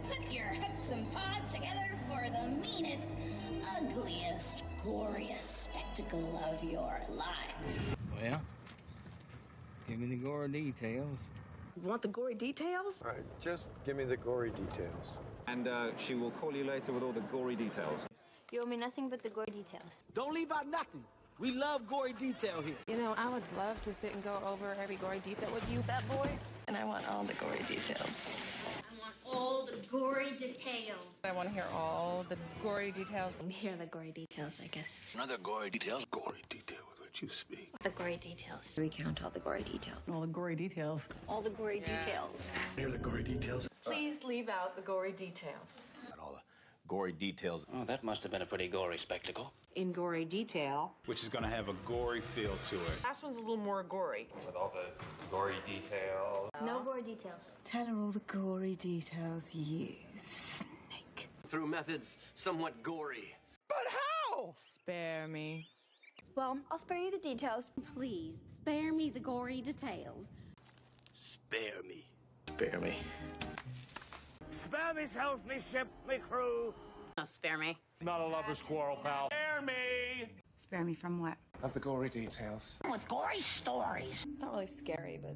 put your hooks and paws together for the meanest, ugliest, goriest spectacle of your lives. Well, give me the gory details. You want the gory details? All right, just give me the gory details. And she will call you later with all the gory details. You owe me nothing but the gory details. Don't leave out nothing. We love gory detail here. You know, I would love to sit and go over every gory detail with you, fat boy. And I want all the gory details. I want all the gory details. I want to hear all the gory details. Here are the gory details, I guess. Another gory details? Gory detail with which you speak. The gory details. Recount all the gory details. All the gory details. All the gory details. Here are the gory details. Please leave out the gory details. Not all the gory details. Oh, that must have been a pretty gory spectacle. In gory detail. Which is going to have a gory feel to it. Last one's a little more gory. With all the gory details. No gory details. Tell her all the gory details, you snake. Through methods somewhat gory. But how? Spare me. Well, I'll spare you the details. Please, spare me the gory details. Spare me. Spare me. Spare myself, me ship, me crew. No, spare me. Not a lover's quarrel, pal. Spare me! Spare me from what? Of the gory details. With gory stories. It's not really scary, but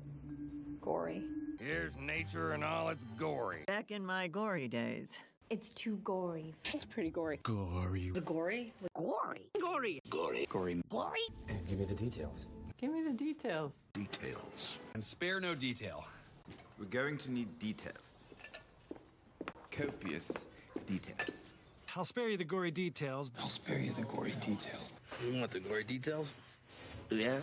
gory. Here's nature and all its gory. Back in my gory days. It's too gory. It's pretty gory. Gory. The gory? Gory. Gory. Gory. Gory. Gory. And give me the details. Give me the details. Details. And spare no detail. We're going to need details. Copious details. I'll spare you the gory details. I'll spare you the gory details. You want the gory details? Yeah?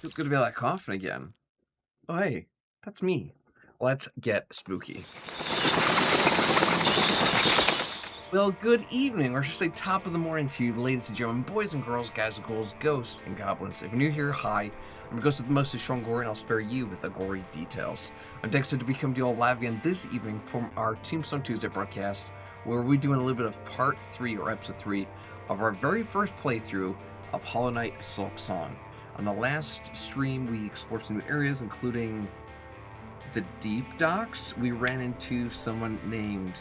Feels good to be that confident again. Oh, hey, that's me. Let's get spooky. Well, good evening, or should I say top of the morning to you, ladies and gentlemen, boys and girls, guys and ghouls, ghosts and goblins. If you're new here, hi. I'm a ghost of the mostly strong Gorey, and I'll spare you with the gory details. I'm excited to be coming to you all live again this evening from our Tombstone Tuesday broadcast, where we're doing a little bit of part 3, or episode 3, of our very first playthrough of Hollow Knight Silksong. On the last stream, we explored some new areas, including the Deep Docks. We ran into someone named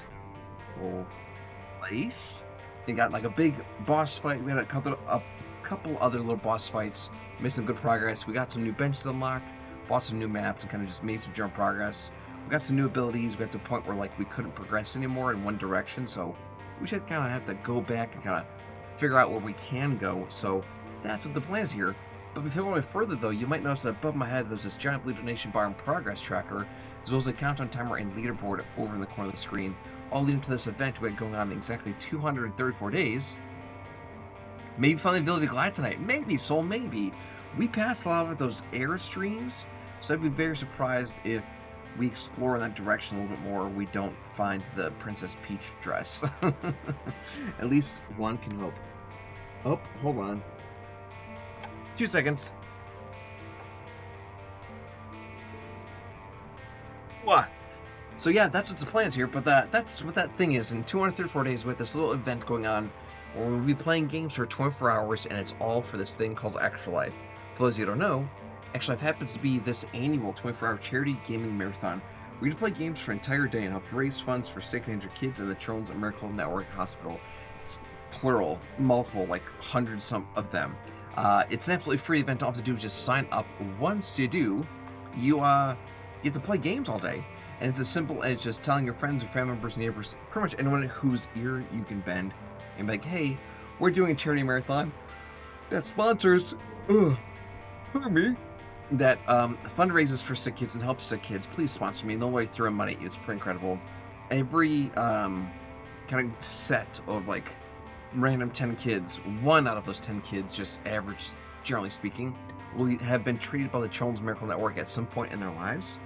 Place. We got like a big boss fight. We had a couple other little boss fights. Made some good progress. We got some new benches unlocked, bought some new maps, and kind of just made some general progress. We got some new abilities. We got to the point where like we couldn't progress anymore in one direction, so we should kind of have to go back and kind of figure out where we can go. So that's what the plan is here. But before we go further, though, you might notice that above my head there's this giant blue donation bar and progress tracker, as well as a countdown timer and leaderboard over in the corner of the screen, all leading to this event we had going on in exactly 234 days. Maybe finally the ability to glide tonight. Maybe, Soul, maybe. We passed a lot of those airstreams, so I'd be very surprised if we explore in that direction a little bit more, we don't find the Princess Peach dress. At least one can hope. Oh, hold on. 2 seconds. What? So yeah, that's what the plan's here, but that's what that thing is. In 234 days with this little event going on, where we'll be playing games for 24 hours, and it's all for this thing called Extra Life. For those of you who don't know, Extra Life happens to be this annual 24-hour charity gaming marathon. We get to play games for an entire day and help raise funds for sick and injured kids in the Children's Miracle Network Hospital. It's plural, multiple, like hundreds of them. It's an absolutely free event. All you have to do is just sign up. Once you do, you get to play games all day. And it's as simple as just telling your friends, your family members, neighbors, pretty much anyone whose ear you can bend, and be like, hey, we're doing a charity marathon that sponsors me, that fundraises for sick kids and helps sick kids. Please sponsor me. And they'll throw in money. It's pretty incredible. Every kind of set of like random 10 kids, one out of those 10 kids, just average, generally speaking, will have been treated by the Children's Miracle Network at some point in their lives.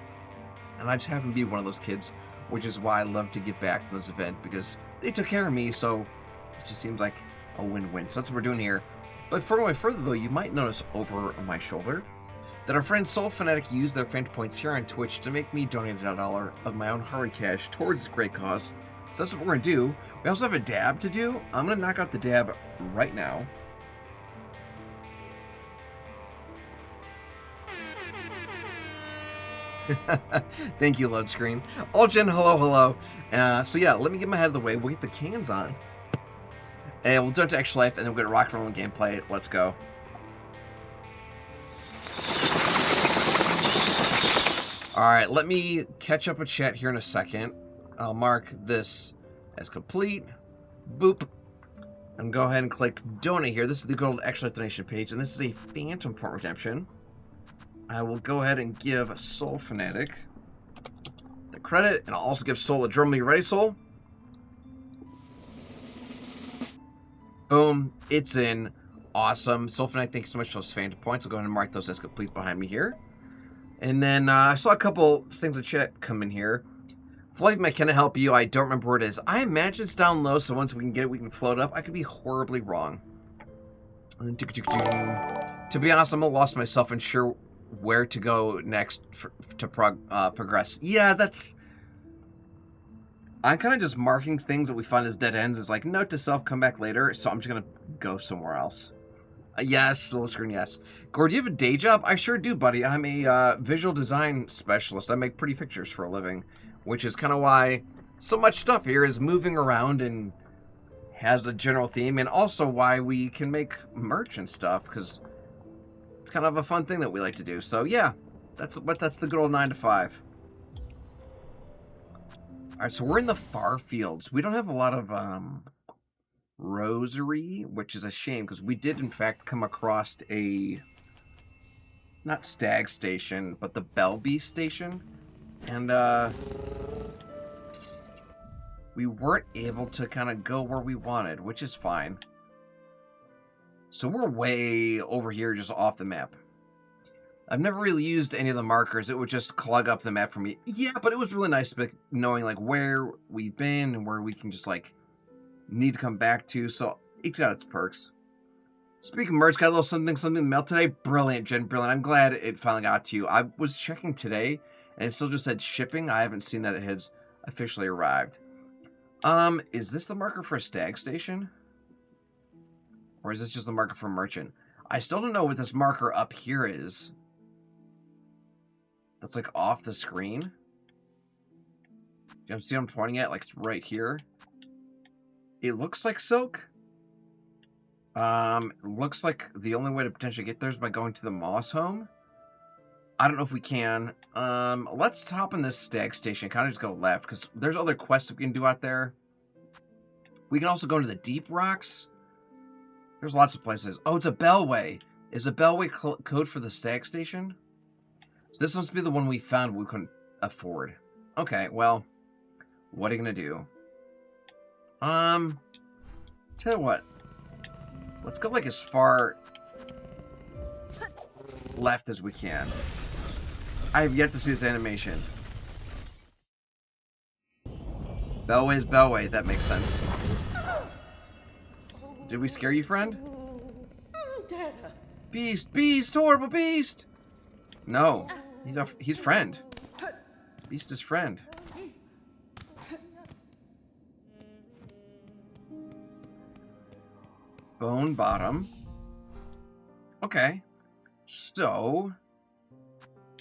And I just happen to be one of those kids, which is why I love to give back to this event, because they took care of me, so it just seems like a win-win. So that's what we're doing here. But before we go further, though, you might notice over my shoulder that our friend Soul Fanatic used their fan points here on Twitch to make me donate $1 of my own hard cash towards this great cause. So that's what we're going to do. We also have a dab to do. I'm going to knock out the dab right now. Thank you, load screen. All Jen, hello. So yeah, let me get my head out of the way. We'll get the cans on. And we'll do it to Extra Life, and then we'll get rock and rolling gameplay. Let's go. Alright, let me catch up with chat here in a second. I'll mark this as complete. Boop. And go ahead and click donate here. This is the good old Extra Life donation page, and this is a Phantom Point redemption. I will go ahead and give Soul Fanatic the credit, and I'll also give Soul a drum. Are you ready, Soul? Boom. It's in. Awesome. Soul Fanatic, thank you so much for those Phantom Points. I'll go ahead and mark those as complete behind me here. And then I saw a couple things in chat come in here. Flight Mech, can I help you? I don't remember where it is. I imagine it's down low, so once we can get it, we can float up. I could be horribly wrong. To be honest, I'm a lost myself and sure where to go next to progress. Yeah, that's... I'm kind of just marking things that we find as dead ends as like, note to self, come back later, so I'm just going to go somewhere else. Yes, little screen, yes. Gorey, do you have a day job? I sure do, buddy. I'm a visual design specialist. I make pretty pictures for a living, which is kind of why so much stuff here is moving around and has a general theme, and also why we can make merch and stuff, because it's kind of a fun thing that we like to do. So yeah, that's the good old 9 to 5. All right, so we're in the far fields. We don't have a lot of rosary, which is a shame, because we did in fact come across a, not stag station, but the Bell Beast station, and we weren't able to kind of go where we wanted, which is fine. So we're way over here, just off the map. I've never really used any of the markers. It would just clog up the map for me. Yeah, but it was really nice knowing, like, where we've been and where we can just, like, need to come back to. So, it's got its perks. Speaking of merch, got a little something in the mail today. Brilliant, Jen, brilliant. I'm glad it finally got to you. I was checking today, and it still just said shipping. I haven't seen that it has officially arrived. Is this the marker for a stag station? Or is this just the marker for merchant? I still don't know what this marker up here is. That's like off the screen. You see what I'm pointing at? Like it's right here. It looks like silk. Looks like the only way to potentially get there is by going to the Moss home. I don't know if we can. Let's hop in this stag station. Kind of just go left because there's other quests we can do out there. We can also go into the deep rocks. There's lots of places. Oh, it's a bellway. Is a bellway code for the stag station? So this must be the one we found we couldn't afford. Okay, well, what are you gonna do? Tell you what. Let's go like as far left as we can. I have yet to see this animation. Bellway's Bellway, that makes sense. Did we scare you, friend? Beast, beast, horrible beast! No, he's friend. Beast is friend. Bone bottom. Okay. So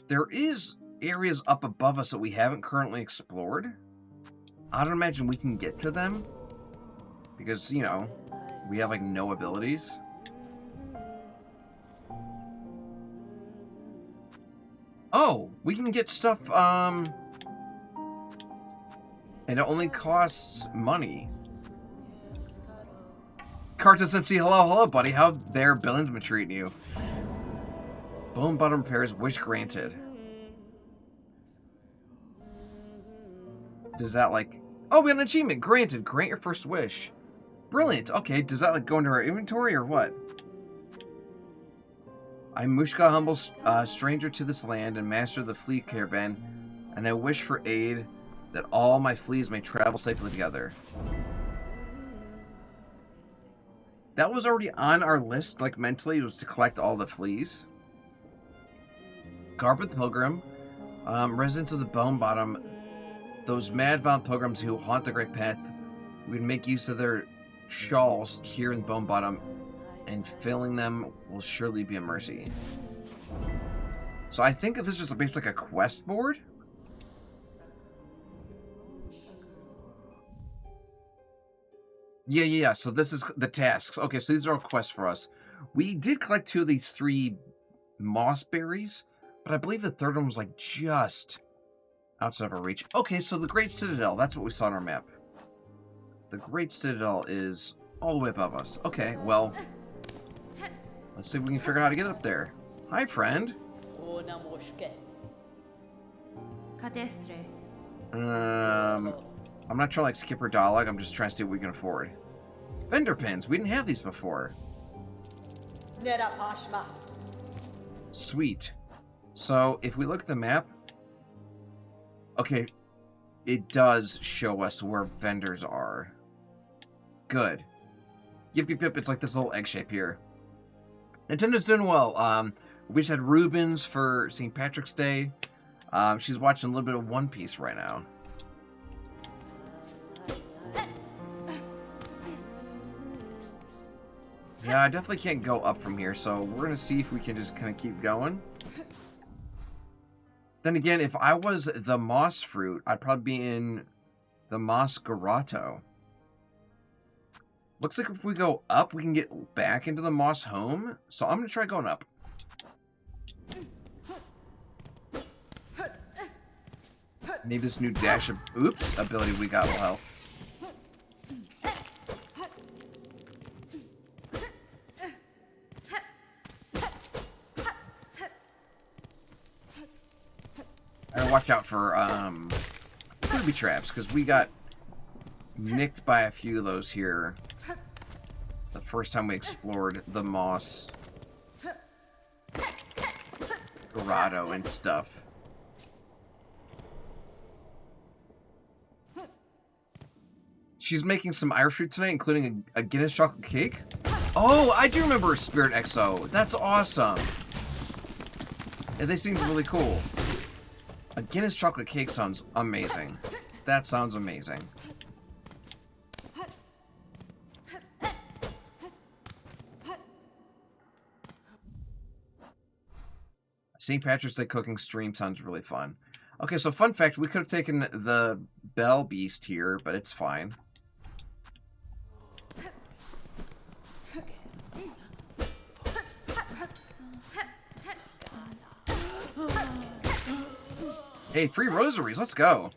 there is areas up above us that we haven't currently explored. I don't imagine we can get to them. Because, you know, we have like no abilities. Oh, we can get stuff, and it only costs money. Cartus MC, hello, buddy. How their billings been treating you? Bone bottom repairs, wish granted. Does that like... Oh, we got an achievement. Granted. Grant your first wish. Brilliant. Okay, does that like go into our inventory or what? I'm Mushka, humble stranger to this land and master of the flea caravan, and I wish for aid that all my fleas may travel safely together. That was already on our list, like mentally, it was to collect all the fleas. Garb the Pilgrim, residents of the Bone Bottom, those mad violent pilgrims who haunt the Great Path, we would make use of their shawls here in Bone Bottom, and filling them will surely be a mercy. So I think this is just basically like a quest board. Yeah. So this is the tasks. Okay, so these are all quests for us. We did collect 2 of these 3 moss berries, but I believe the third one was like just outside of our reach. Okay, so the Great Citadel. That's what we saw on our map. The Great Citadel is all the way above us. Okay, well, let's see if we can figure out how to get up there. Hi, friend. I'm not trying to like skip her dialogue. I'm just trying to see what we can afford. Vendor pins. We didn't have these before. Sweet. So if we look at the map, okay, it does show us where vendors are. Good. Yip. It's like this little egg shape here. Nintendo's doing well. We just had Rubens for St. Patrick's Day. She's watching a little bit of One Piece right now. Yeah, I definitely can't go up from here, so we're going to see if we can just kind of keep going. Then again, if I was the moss fruit, I'd probably be in the moss grotto. Looks like if we go up, we can get back into the moss home. So I'm going to try going up. Maybe this new dash of ability we got will help. I watch out for booby traps because we got nicked by a few of those here the first time we explored the moss. grotto and stuff. She's making some Irish food tonight, including a Guinness chocolate cake. Oh, I do remember Spirit XO. That's awesome. Yeah, they seem really cool. A Guinness chocolate cake sounds amazing. That sounds amazing. St. Patrick's Day cooking stream sounds really fun. Okay, so fun fact, we could have taken the Bell Beast here, but it's fine. Hey, free rosaries, let's go.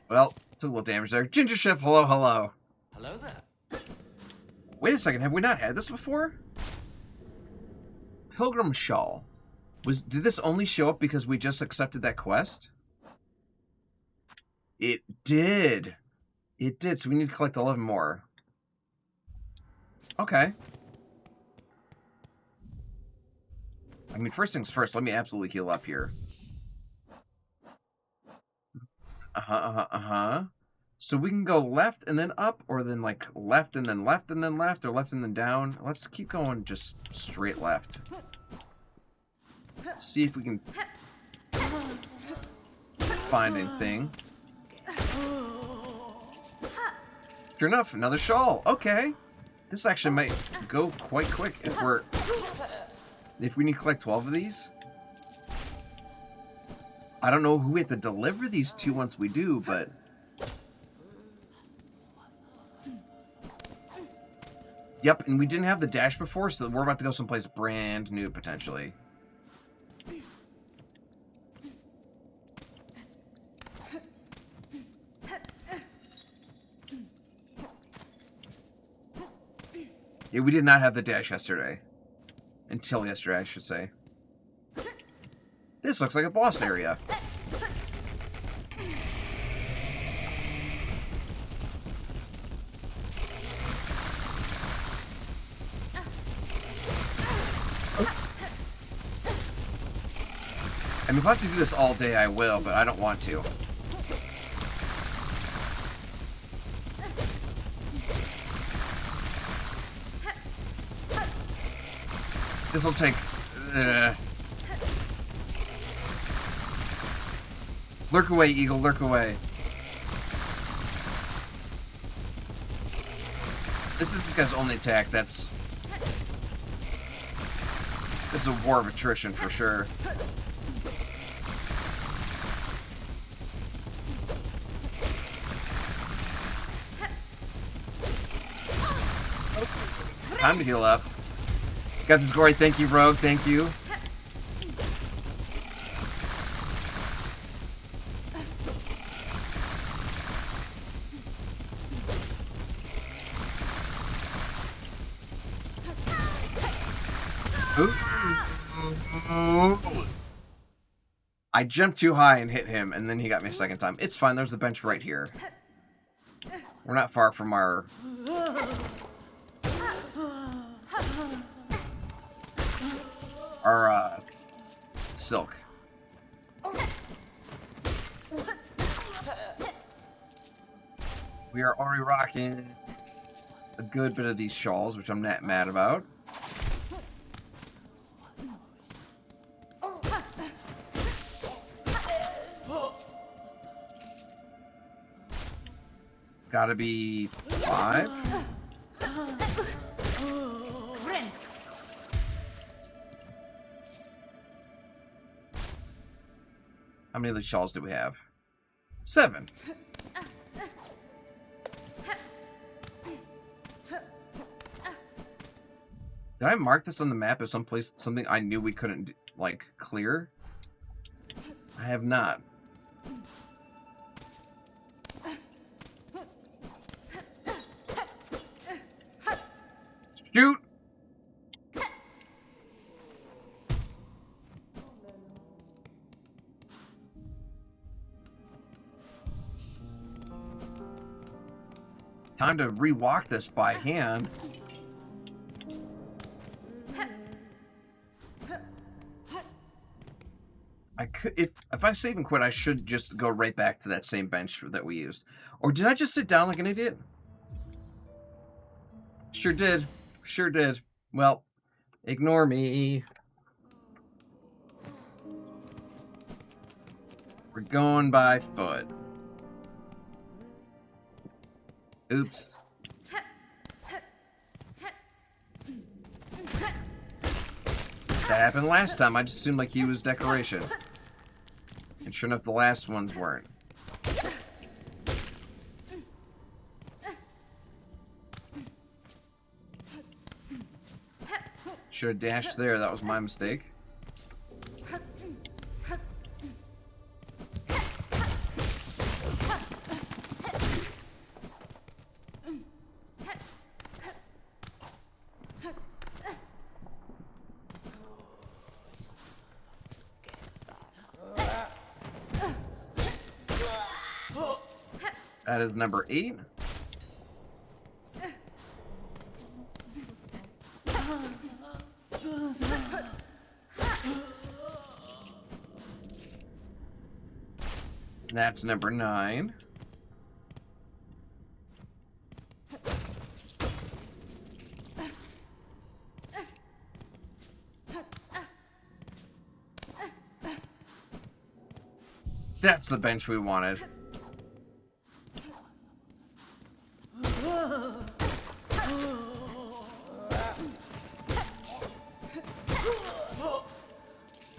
Well, took a little damage there. Ginger Chef, hello, hello. Hello there. Wait a second, have we not had this before? Pilgrim Shawl. Did this only show up because we just accepted that quest? It did. It did, so we need to collect 11 more. Okay. I mean, first things first, let me absolutely heal up here. So we can go left and then up, or then like left and then left and then left, or left and then down. Let's keep going just straight left. See if we can find anything. Sure enough, another shawl. Okay. This actually might go quite quick if we need to collect 12 of these. I don't know who we have to deliver these to once we do, but yep, and we didn't have the dash before, so we're about to go someplace brand new, potentially. Yeah, we did not have the dash yesterday. Until yesterday, I should say. This looks like a boss area. I mean, if I have to do this all day, I will, but I don't want to. This will take... Lurk away, Eagle, lurk away. This is this guy's only attack, This is a war of attrition for sure. Time to heal up. Got this, Gorey. Thank you, Rogue. Thank you. Ooh. I jumped too high and hit him, and then he got me a second time. It's fine. There's a bench right here. We're not far from our... silk. We are already rocking a good bit of these shawls, which I'm not mad about. Gotta be 5. How many of these shawls do we have? 7. Did I mark this on the map as something I knew we couldn't, like, clear? I have not. Shoot! Time to rewalk this by hand. I could, if I save and quit, I should just go right back to that same bench that we used. Or did I just sit down like an idiot? Sure did. Sure did. Well, ignore me. We're going by foot. Oops. That happened last time. I just assumed like he was decoration. And sure enough, the last ones weren't. Should have dashed there. That was my mistake. That is number 8. That's number 9. That's the bench we wanted.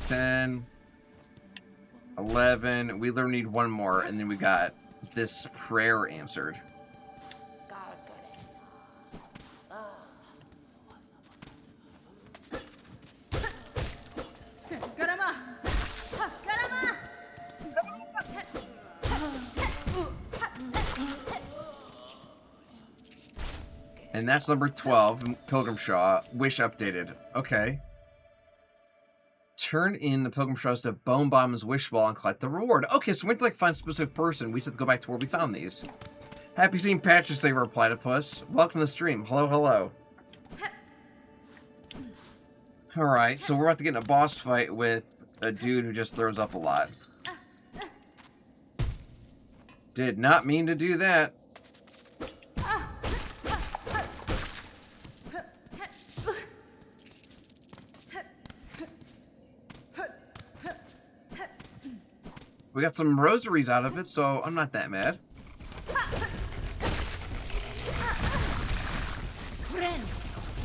Ten, 11. We literally need one more, and then we got this prayer answered. And that's number 12, Pilgrim Shaw. Wish updated. Okay. Turn in the Pilgrim Shaws to Bone Bottom's Wish Ball and collect the reward. Okay, so we have to like find a specific person. We just have to go back to where we found these. Happy St. Patrick's Day, Platypus. Welcome to the stream. Hello, hello. Alright, so we're about to get in a boss fight with a dude who just throws up a lot. Did not mean to do that. We got some rosaries out of it, so I'm not that mad.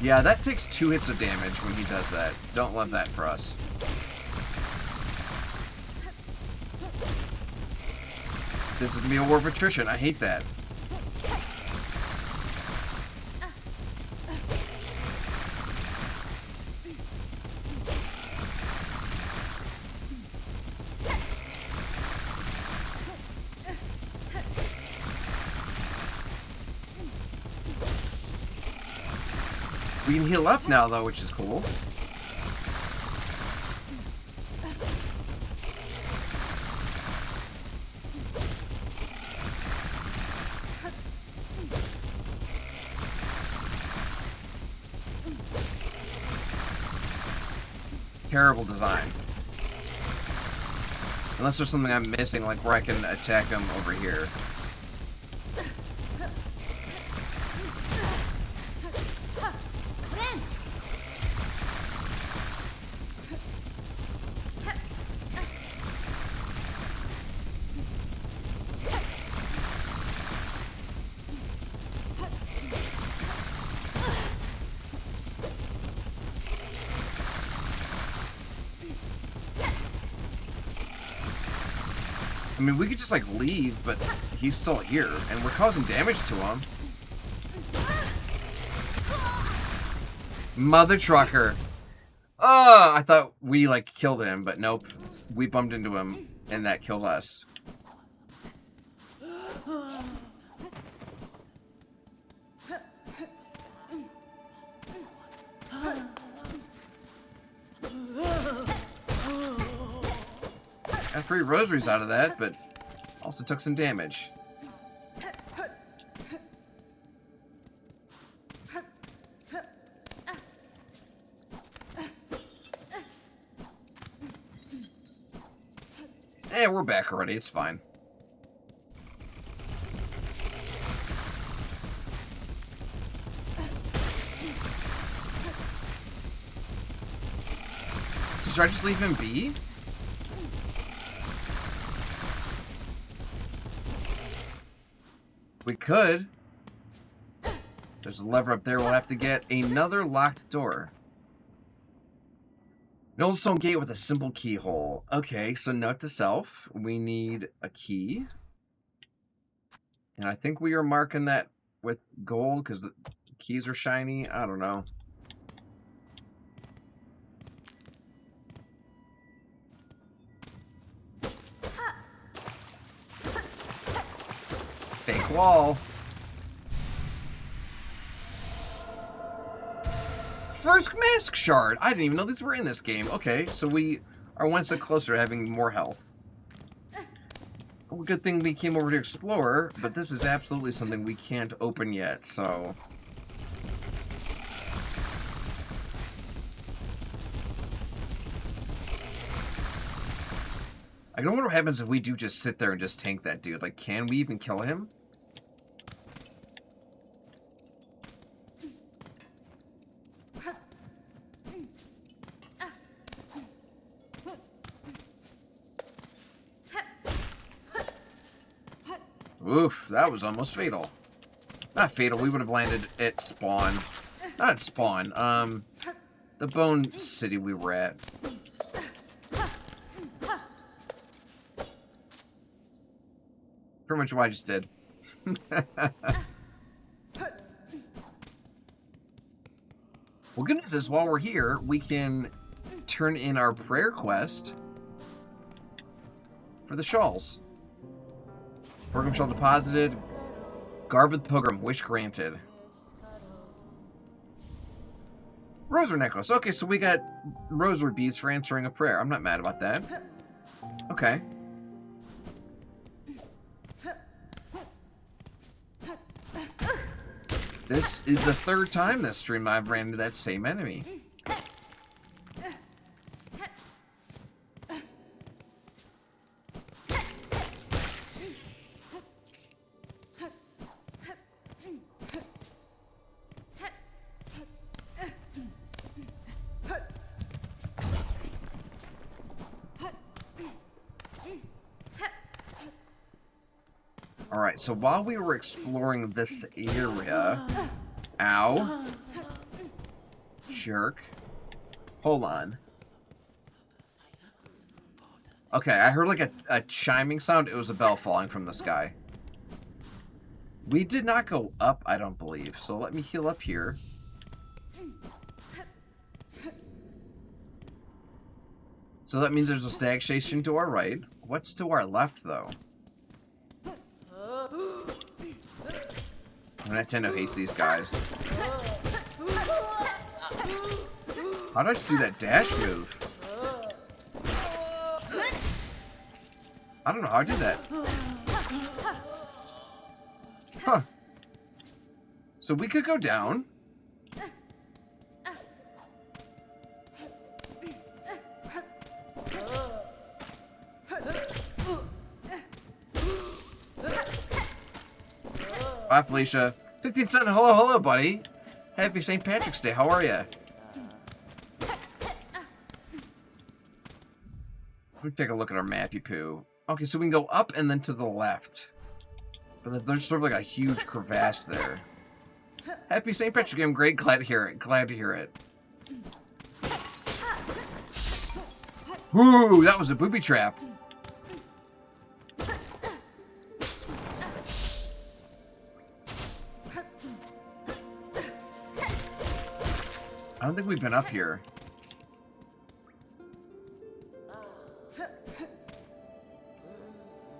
Yeah, that takes 2 hits of damage when he does that. Don't love that for us. This is gonna be a war of attrition. I hate that. We can heal up now, though, which is cool. Terrible design. Unless there's something I'm missing, like where I can attack him over here. I mean, we could just, like, leave, but he's still here, and we're causing damage to him. Mother trucker. Oh, I thought we, like, killed him, but nope. We bumped into him, and that killed us. Got 3 rosaries out of that, but also took some damage. We're back already. It's fine. So should I just leave him be? We could. There's a lever up there. We'll have to get another locked door. An old stone gate with a simple keyhole. Okay, so note to self. We need a key. And I think we are marking that with gold because the keys are shiny. I don't know. Fake wall. First mask shard. I didn't even know these were in this game. Okay, so we are one step closer to having more health. Well, good thing we came over to explore, but this is absolutely something we can't open yet, so... I wonder what happens if we do just sit there and just tank that dude. Like, can we even kill him? Oof, that was almost fatal. Not fatal, we would have landed at spawn. Not at spawn, the bone city we were at. Pretty much what I just did. Well, good news is, while we're here, we can turn in our prayer quest for the shawls. Pilgrim shawl deposited. Garb with pilgrim, wish granted. Rosary necklace. Okay, so we got rosary beads for answering a prayer. I'm not mad about that. Okay. This is the third time this stream I've ran into that same enemy. Alright, so while we were exploring this area... Ow. Jerk. Hold on. Okay, I heard like a chiming sound. It was a bell falling from the sky. We did not go up, I don't believe. So let me heal up here. So that means there's a stag station to our right. What's to our left, though? Nintendo hates these guys. How did I just do that dash move? I don't know how I did that. Huh. So we could go down. Bye, Felicia. 15 cent. Hello, hello, buddy. Happy St. Patrick's Day. How are you? Let me take a look at our mappy poo. Okay, so we can go up and then to the left. But there's sort of like a huge crevasse there. Happy St. Patrick's Day. I'm great. Glad to hear it. Glad to hear it. Whoo, that was a booby trap. I don't think we've been up here.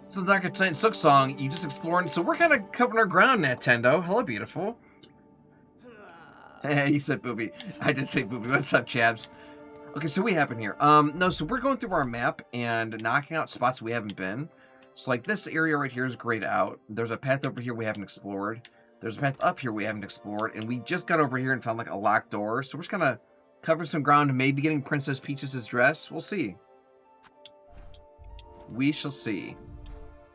So Dark Titan Silksong, you just exploring. So we're kind of covering our ground, Nintendo. Hello, beautiful. Hey, you said booby. I did say booby. What's up, chavs? Okay, so we happen here. No, so we're going through our map and knocking out spots we haven't been. So like this area right here is grayed out. There's a path over here we haven't explored. There's a path up here we haven't explored, and we just got over here and found like a locked door. So we're just kind of covering some ground, maybe getting Princess Peach's dress. We'll see. We shall see.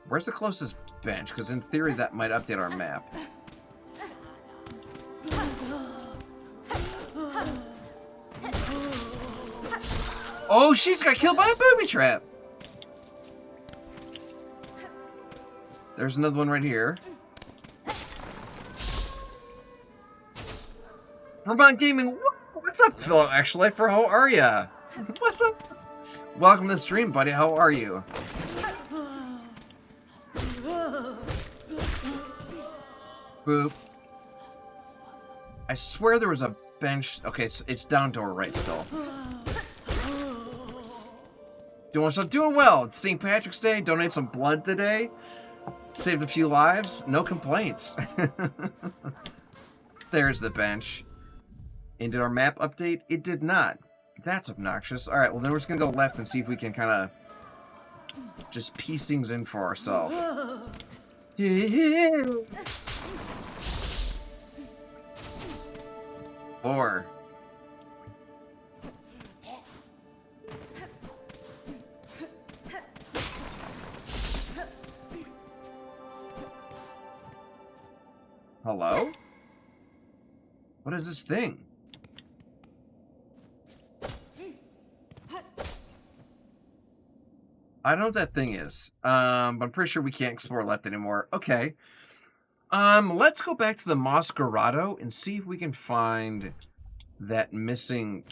Where's the closest bench? Because in theory, that might update our map. Oh, she's got killed by a booby trap. There's another one right here. Vermont Gaming, what's up, fellow Actual Lifer? How are ya? What's up? Welcome to the stream, buddy. How are you? Boop. I swear there was a bench. Okay, it's down to our right still. Doing so, doing well. It's St. Patrick's Day. Donate some blood today. Saved a few lives. No complaints. There's the bench. And did our map update? It did not. That's obnoxious. Alright, well then we're just gonna go left and see if we can kind of just piece things in for ourselves. Or... Hello? What is this thing? I don't know what that thing is. But I'm pretty sure we can't explore left anymore. Okay. Let's go back to the Moss Grotto and see if we can find that missing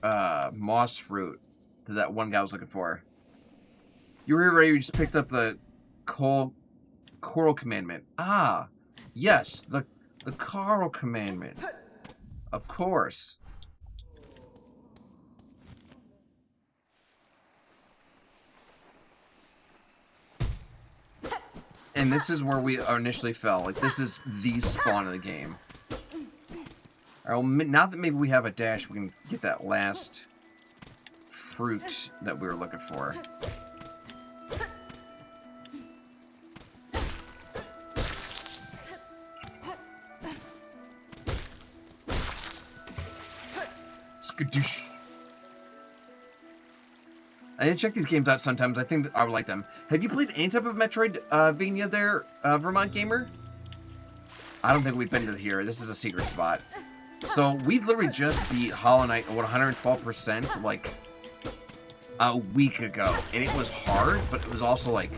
moss fruit that that one guy was looking for. You were ready, you just picked up the Coral Commandment. Ah, yes, the Coral Commandment. Of course. And this is where we initially fell. Like, this is the spawn of the game. Alright, well, now that maybe we have a dash, we can get that last fruit that we were looking for. Skadoosh. I need to check these games out sometimes. I think that I would like them. Have you played any type of Metroidvania there, Vermont Gamer? I don't think we've been to here. This is a secret spot. So, we literally just beat Hollow Knight at 112%, like, a week ago. And it was hard, but it was also, like,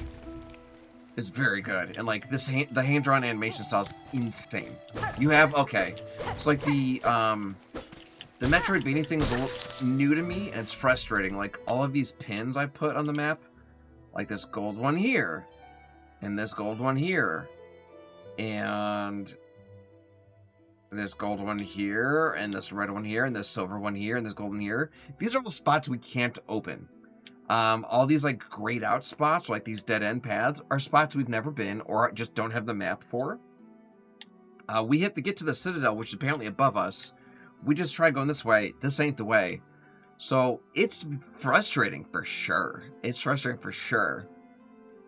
it's very good. And, like, the hand-drawn animation style is insane. You have, okay. It's like the Metroidvania thing is a little new to me, and it's frustrating. Like, all of these pins I put on the map, like this gold one here, and this gold one here, and this gold one here, and this red one here, and this silver one here, and this gold one here. These are all spots we can't open. All these, like, grayed out spots, like these dead-end paths, are spots we've never been, or just don't have the map for. We have to get to the Citadel, which is apparently above us. We just tried going this way. This ain't the way. So, it's frustrating for sure. It's frustrating for sure.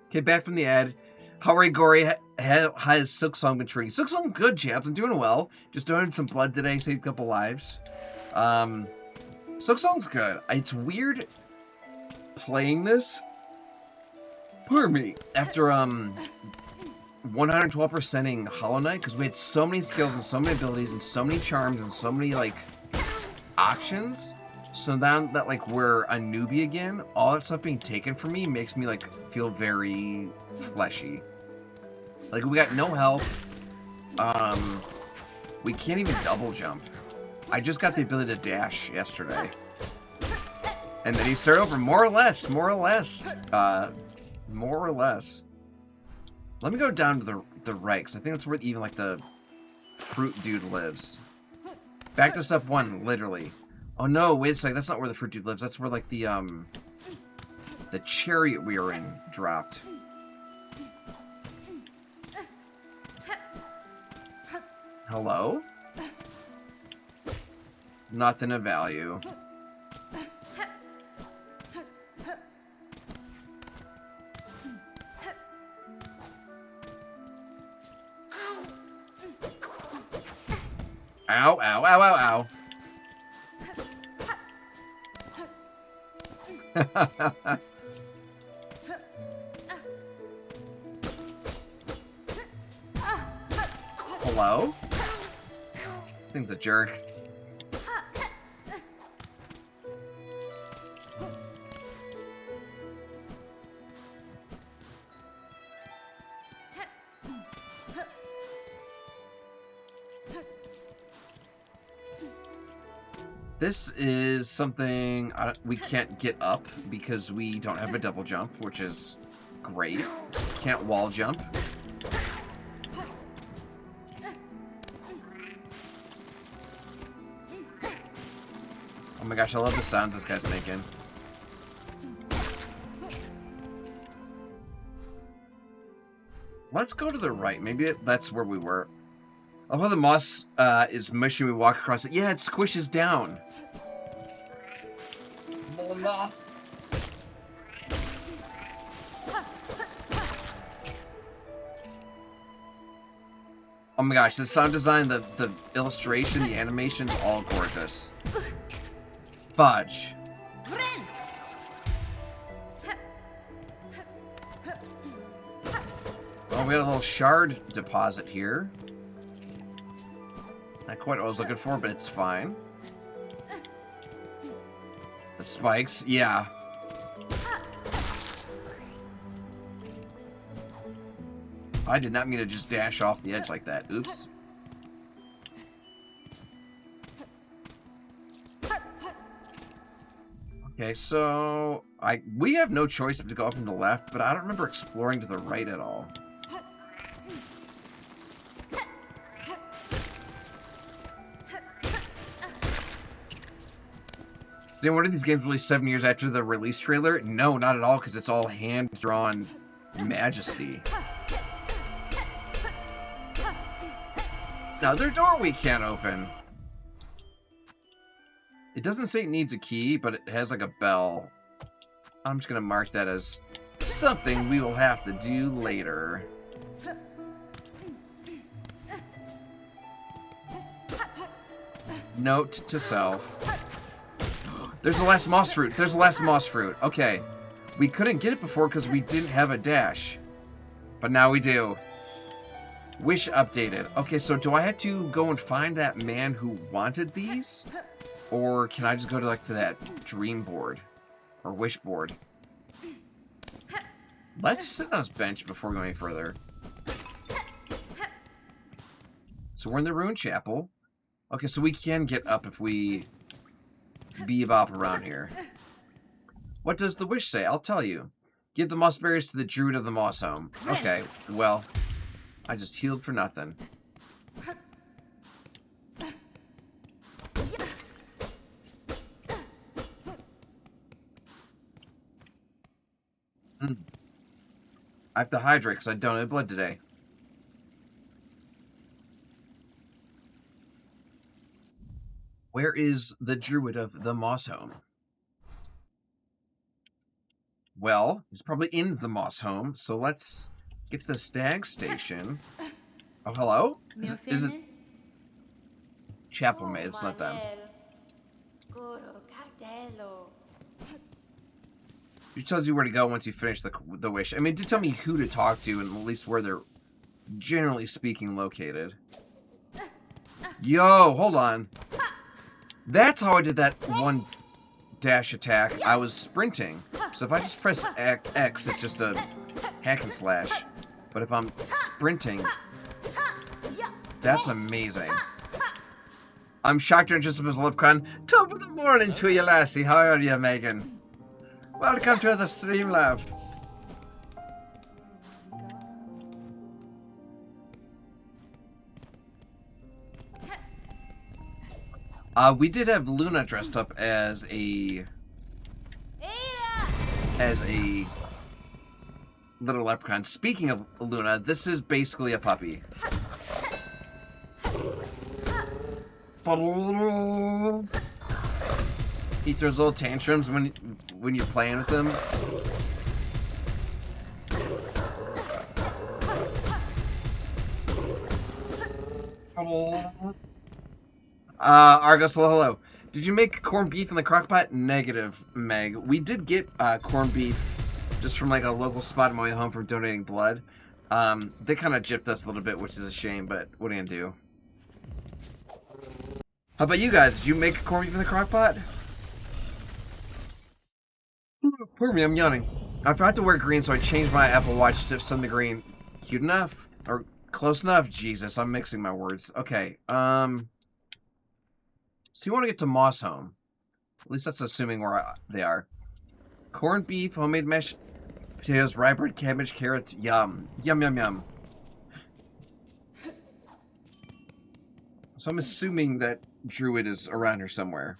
Okay, back from the ad. How are you, Gorey? Has Silksong been treating? Silksong good, chaps. I'm doing well. Just donated some blood today, saved a couple lives. Silksong's good. It's weird playing this. Pardon me. After, 112%ing Hollow Knight, because we had so many skills and so many abilities and so many charms and so many, like, options. So now that, like, we're a newbie again, all that stuff being taken from me makes me, like, feel very fleshy. Like, we got no health. We can't even double jump. I just got the ability to dash yesterday. And then you start over, more or less. Let me go down to the right, because I think that's where even, like, the fruit dude lives. Back to step 1, literally. Oh, no, wait a second. That's not where the fruit dude lives. That's where, like, the chariot we were in dropped. Hello? Nothing of value. Ow, ow, ow, ow, ow. Hello? I think the jerk. This is something we can't get up because we don't have a double jump, which is great. Can't wall jump. Oh my gosh, I love the sounds this guy's making. Let's go to the right. Maybe that's where we were. I love how the moss is mushy when we walk across it. Yeah, it squishes down. Oh my gosh, the sound design, the illustration, the animation's all gorgeous. Fudge. Oh, we got a little shard deposit here. Not quite what I was looking for, but it's fine. The spikes, yeah. I did not mean to just dash off the edge like that. Oops. Okay, so we have no choice but to go up and to the left, but I don't remember exploring to the right at all. Then one of these games released 7 years after the release trailer? No, not at all, because it's all hand-drawn majesty. Now, their door we can't open. It doesn't say it needs a key, but it has like a bell. I'm just going to mark that as something we will have to do later. Note to self. There's the last moss fruit. There's the last moss fruit. Okay. We couldn't get it before because we didn't have a dash. But now we do. Wish updated. Okay, so do I have to go and find that man who wanted these? Or can I just go to like to that dream board? Or wish board? Let's sit on this bench before going any further. So we're in the Rune Chapel. Okay, so we can get up if we bebop around here. What does the wish say? I'll tell you. Give the moss berries to the druid of the moss home. Okay, well, I just healed for nothing. I have to hydrate because I don't have blood today. Where is the druid of the moss home? Well, he's probably in the moss home, so let's get to the stag station. Oh, hello? Is it Chapel Maid? It's not them. She tells you where to go once you finish the wish. I mean, it did tell me who to talk to and at least where they're, generally speaking, located. Yo, hold on. That's how I did that one dash attack. I was sprinting. So if I just press X, it's just a hack and slash. But if I'm sprinting, that's amazing. I'm shocked you're interested in Miss Lipcon. Top of the morning to you, lassie. How are you, Megan? Welcome to the stream, love. We did have Luna dressed up as a little leprechaun. Speaking of Luna, this is basically a puppy. He throws little tantrums when you're playing with him. Argos, hello. Did you make corned beef in the crock pot? Negative, Meg. We did get corned beef just from like a local spot on my way home from donating blood. They kind of gypped us a little bit, which is a shame, but what are you gonna do? How about you guys? Did you make corned beef in the crock pot? Pardon me, I'm yawning. I forgot to wear green, so I changed my Apple Watch to something green. Cute enough? Or close enough? Jesus, I'm mixing my words. Okay, so you want to get to Moss Home. At least that's assuming where they are. Corned beef, homemade mashed potatoes, rye bread, cabbage, carrots. Yum. Yum, yum, yum. So I'm assuming that Druid is around here somewhere.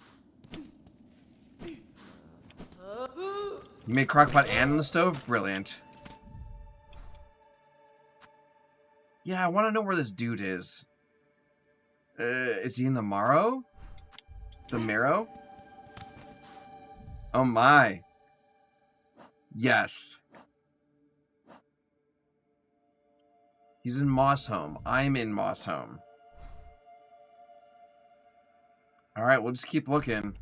You made crockpot and in the stove? Brilliant. Yeah, I want to know where this dude is. Is he in the Marrow? The Marrow? Oh my. Yes. He's in Moss Home. I'm in Moss Home. Alright, we'll just keep looking.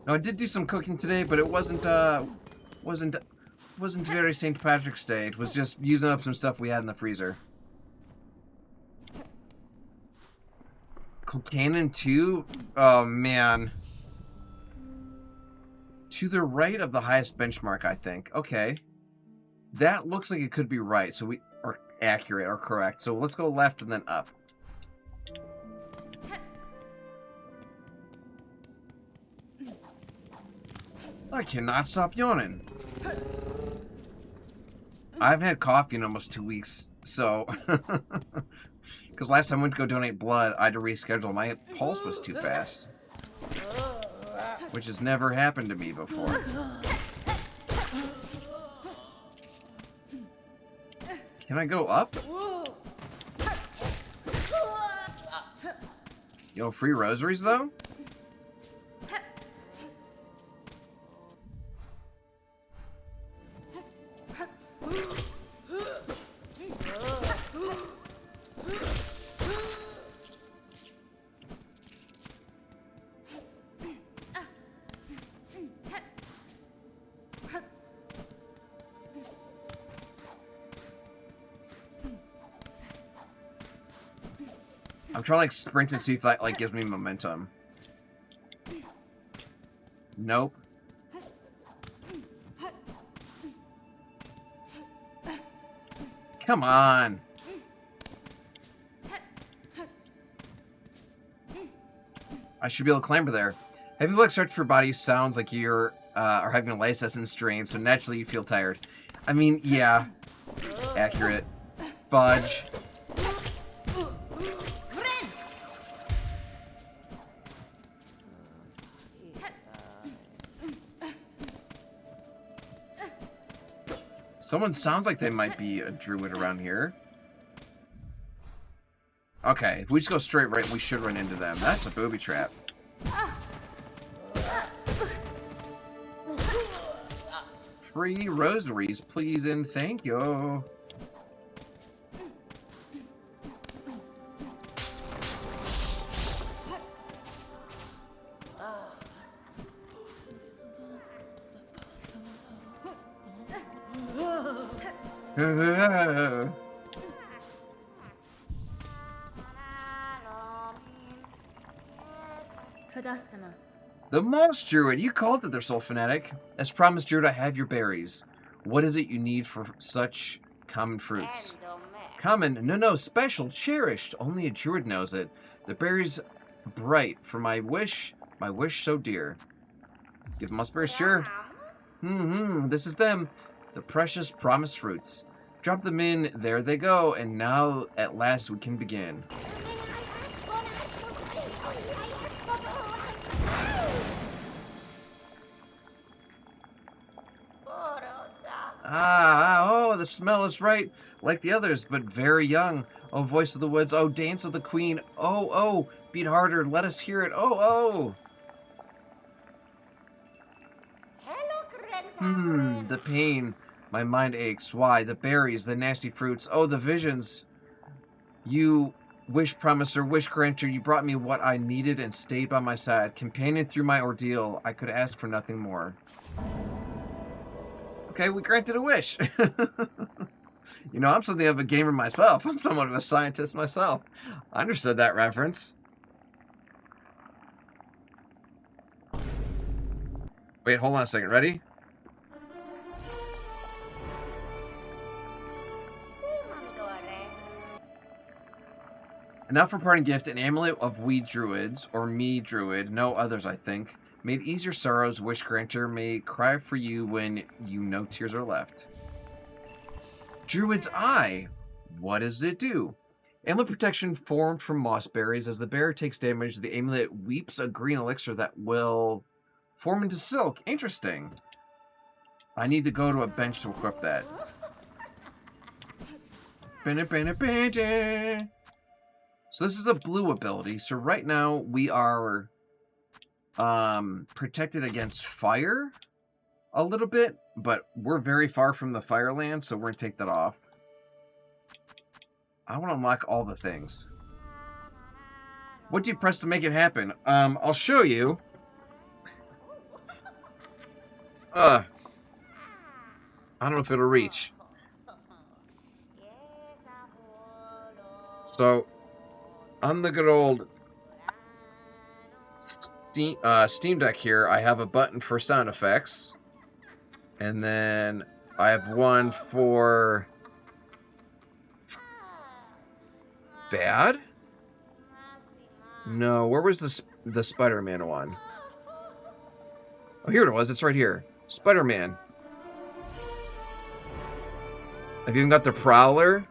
No, I did do some cooking today, but it wasn't very St. Patrick's Day. It was just using up some stuff we had in the freezer. Cannon 2? Oh, man. To the right of the highest benchmark, I think. Okay. That looks like it could be right, so we are accurate or correct. So let's go left and then up. I cannot stop yawning. I haven't had coffee in almost 2 weeks, so... Because last time I went to go donate blood, I had to reschedule. My pulse was too fast. Which has never happened to me before. Can I go up? Yo, free rosaries, though? I'm trying to like sprint and see if that like gives me momentum. Nope. Come on. I should be able to clamber there. Have you like searched for body sounds like you're are having a licensing strain, so naturally you feel tired? I mean, yeah. Accurate. Fudge. Someone sounds like they might be a druid around here. Okay, if we just go straight right, we should run into them. That's a booby trap. Free rosaries, please and thank you. The Moss Druid, you called it, their soul fanatic. As promised, Druid, I have your berries. What is it you need for such common fruits? Common? No, special, cherished. Only a Druid knows it. The berries bright for my wish so dear. Give moss berries, sure. This is them. The precious promised fruits. Drop them in, there they go, and now at last we can begin. Oh, the smell is right, like the others, but very young. Oh, voice of the woods, oh, dance of the queen, oh, beat harder, let us hear it, oh. The pain, my mind aches, why, the berries, the nasty fruits, oh, the visions. You wish promiser, wish granter, you brought me what I needed and stayed by my side. Companion through my ordeal, I could ask for nothing more. Okay, we granted a wish. You know, I'm something of a gamer myself. I'm somewhat of a scientist myself. I understood that reference. Wait, hold on a second. Ready? And now for parting gift, an amulet of we druids, or me druid, no others I think. May it ease your sorrows, wish granter, may it cry for you when you no tears are left. Druid's Eye. What does it do? Amulet protection formed from moss berries. As the bearer takes damage, the amulet weeps a green elixir that will form into silk. Interesting. I need to go to a bench to equip that. So this is a blue ability. So right now we are protected against fire a little bit, but we're very far from the fireland, so we're gonna take that off. I want to unlock all the things. What do you press to make it happen? I'll show you. I don't know if it'll reach. So, on the good old Steam Deck here, I have a button for sound effects. And then I have one for bad? No, where was the Spider-Man one? Oh, here it was. It's right here. Spider-Man. I've even got the Prowler.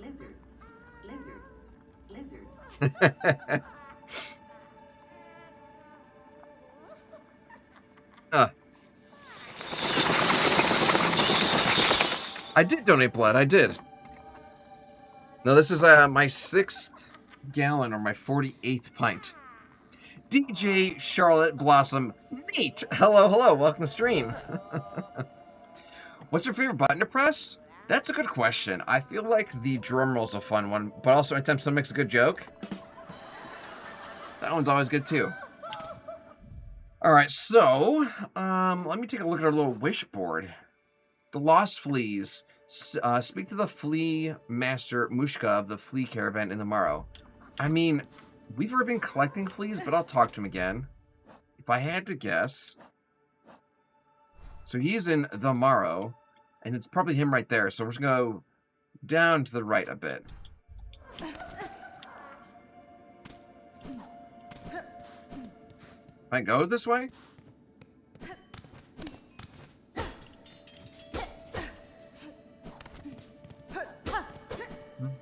Lizard. I did donate blood. I did. Now this is my 6th gallon, or my 48th pint. DJ Charlotte Blossom Meat. Hello, hello. Welcome to stream. What's your favorite button to press? That's a good question. I feel like the drum roll's a fun one, but also anytime someone makes a good joke, that one's always good too. Alright, so, let me take a look at our little wish board. The Lost Fleas. Speak to the flea master Mushka of the flea caravan in the morrow. I mean, we've already been collecting fleas, but I'll talk to him again. If I had to guess. So he's in the morrow, and it's probably him right there. So we're just going to go down to the right a bit. Can I go this way?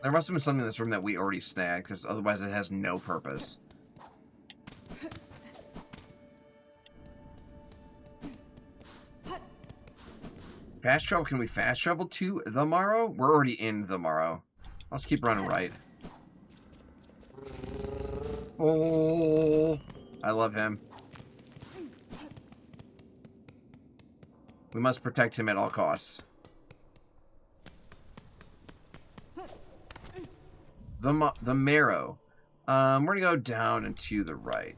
There must have been something in this room that we already snagged, because otherwise it has no purpose. Fast travel? Can we fast travel to the morrow? We're already in the morrow. Let's keep running right. Oh, I love him. We must protect him at all costs. The marrow. We're gonna go down and to the right.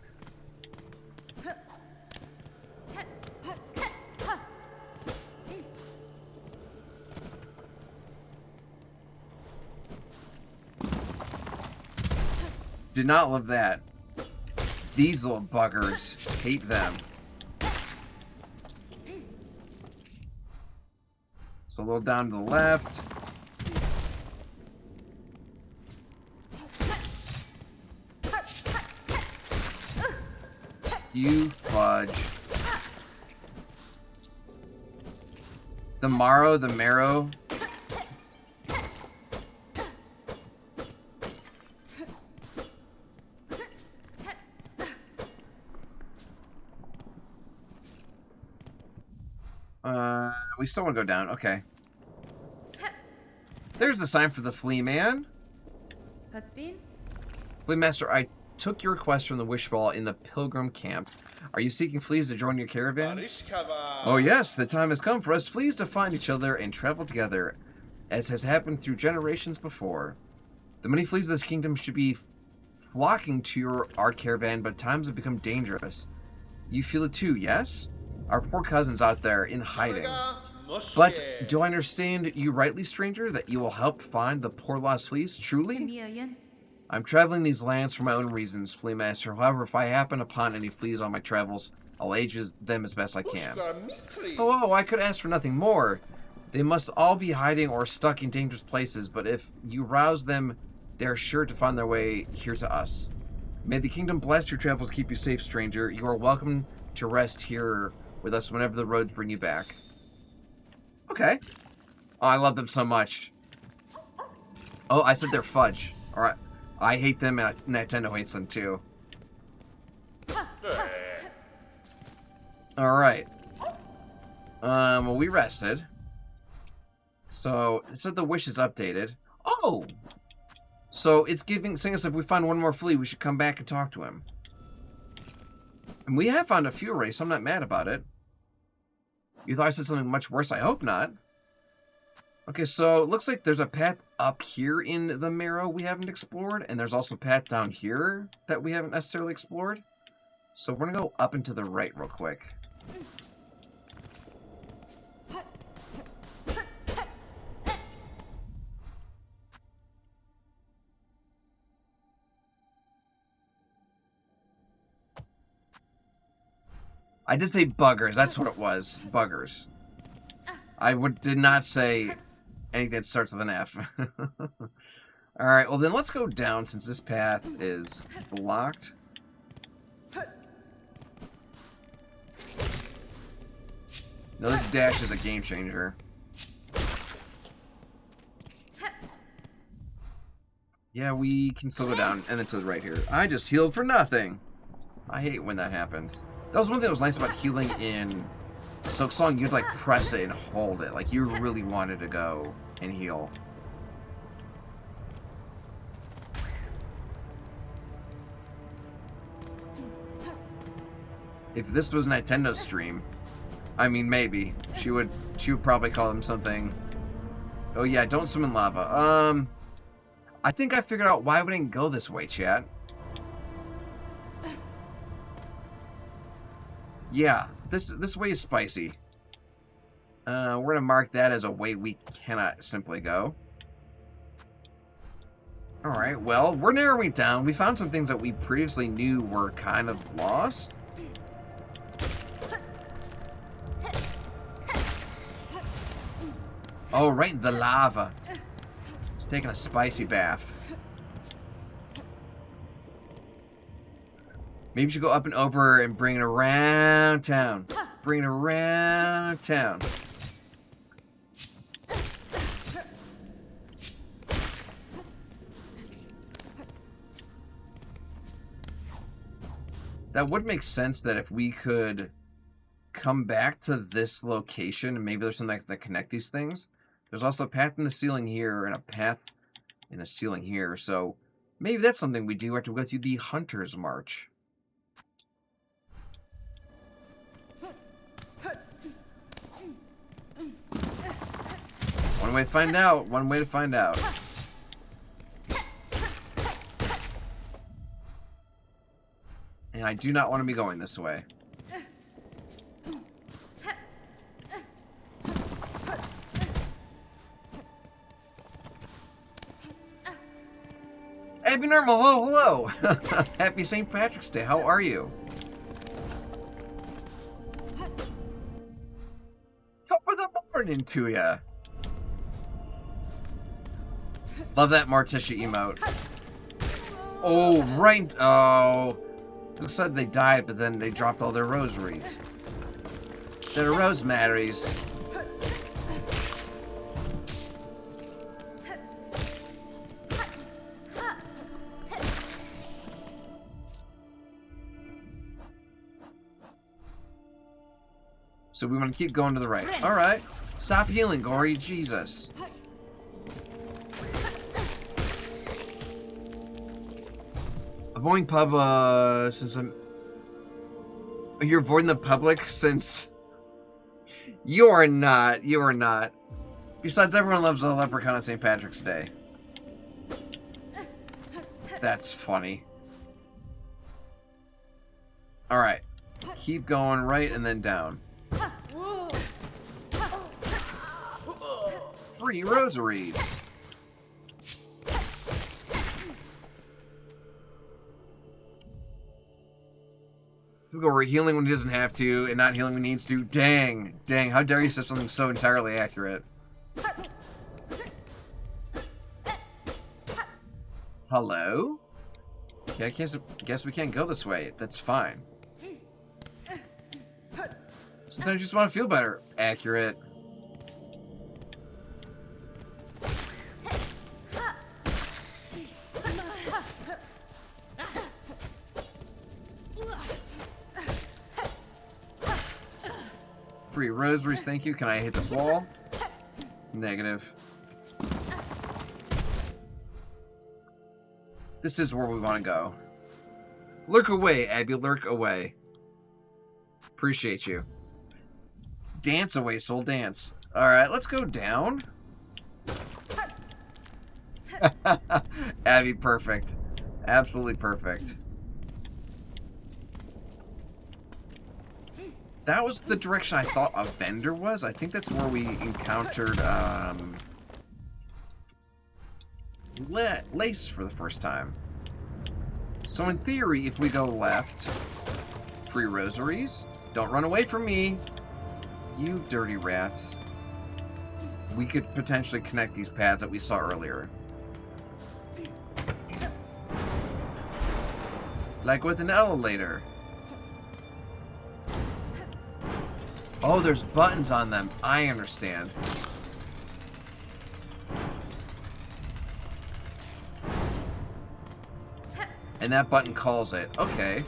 Did not love that. These little buggers. Hate them. So a little down to the left. You fudge. The marrow, the marrow. We still want to go down. Okay. There's a sign for the flea man. Flea master, I took your request from the wish ball in the pilgrim camp. Are you seeking fleas to join your caravan? Oh yes, the time has come for us fleas to find each other and travel together, as has happened through generations before. The many fleas of this kingdom should be flocking to our caravan, but times have become dangerous. You feel it too, yes? Our poor cousins out there in hiding. But do I understand you rightly, stranger, that you will help find the poor lost fleas, truly? I'm traveling these lands for my own reasons, Flea Master. However, if I happen upon any fleas on my travels, I'll aid them as best I can. Oh, I could ask for nothing more. They must all be hiding or stuck in dangerous places, but if you rouse them, they're sure to find their way here to us. May the kingdom bless your travels, keep you safe, stranger. You are welcome to rest here with us whenever the roads bring you back. Okay. Oh, I love them so much. Oh, I said they're fudge. Alright. I hate them, and Nintendo hates them, too. Alright. Well, we rested. So, it said the wish is updated. Oh! So, it's saying us if we find one more flea, we should come back and talk to him. And we have found a few already, so I'm not mad about it. You thought I said something much worse? I hope not. Okay, so it looks like there's a path up here in the marrow we haven't explored, and there's also a path down here that we haven't necessarily explored. So we're gonna go up and to the right real quick. I did say buggers. That's what it was. Buggers. I did not say anything that starts with an F. Alright, well then let's go down since this path is blocked. No, this dash is a game changer. Yeah, we can still go down and then to the right here. I just healed for nothing. I hate when that happens. That was one thing that was nice about healing in Silksong. You'd like press it and hold it. Like you really wanted to go and heal. If this was Nintendo's stream, I mean maybe. She would probably call them something. Oh yeah, don't swim in lava. I think I figured out why we didn't go this way, chat. Yeah, this way is spicy. We're gonna mark that as a way we cannot simply go. Alright, well, we're narrowing it down. We found some things that we previously knew were kind of lost. Oh, right, the lava. It's taking a spicy bath. Maybe you should go up and over and bring it around town. Bring it around town. That would make sense that if we could come back to this location, and maybe there's something that connect these things. There's also a path in the ceiling here and a path in the ceiling here. So maybe that's something we do after we go through the Hunter's March. One way to find out. One way to find out. And I do not want to be going this way. Happy Normal, hello, hello. Happy St. Patrick's Day, how are you? Top of the morning to ya. Love that Morticia emote. Oh, right. Oh. Looks like they died, but then they dropped all their rosaries. Their rosemaries. So we want to keep going to the right. Alright. Stop healing, Gorey. Jesus. Avoiding pub, since I'm... You're avoiding the public since... You are not. Besides, everyone loves a leprechaun on St. Patrick's Day. That's funny. Alright. Keep going right and then down. 3 rosaries. We're healing when he doesn't have to, and not healing when he needs to. Dang. Dang, how dare you say something so entirely accurate. Hello? Yeah, I guess we can't go this way. That's fine. Sometimes you just want to feel better. Accurate. Free rosaries, thank you. Can I hit this wall? Negative. This is where we want to go. Lurk away, Abby. Lurk away. Appreciate you. Dance away, soul. Dance. Alright, let's go down. Abby, perfect. Absolutely perfect. That was the direction I thought a vendor was. I think that's where we encountered Lace for the first time. So in theory, if we go left, free rosaries. Don't run away from me, you dirty rats. We could potentially connect these paths that we saw earlier. Like with an elevator. Oh, there's buttons on them. I understand. And that button calls it. Okay.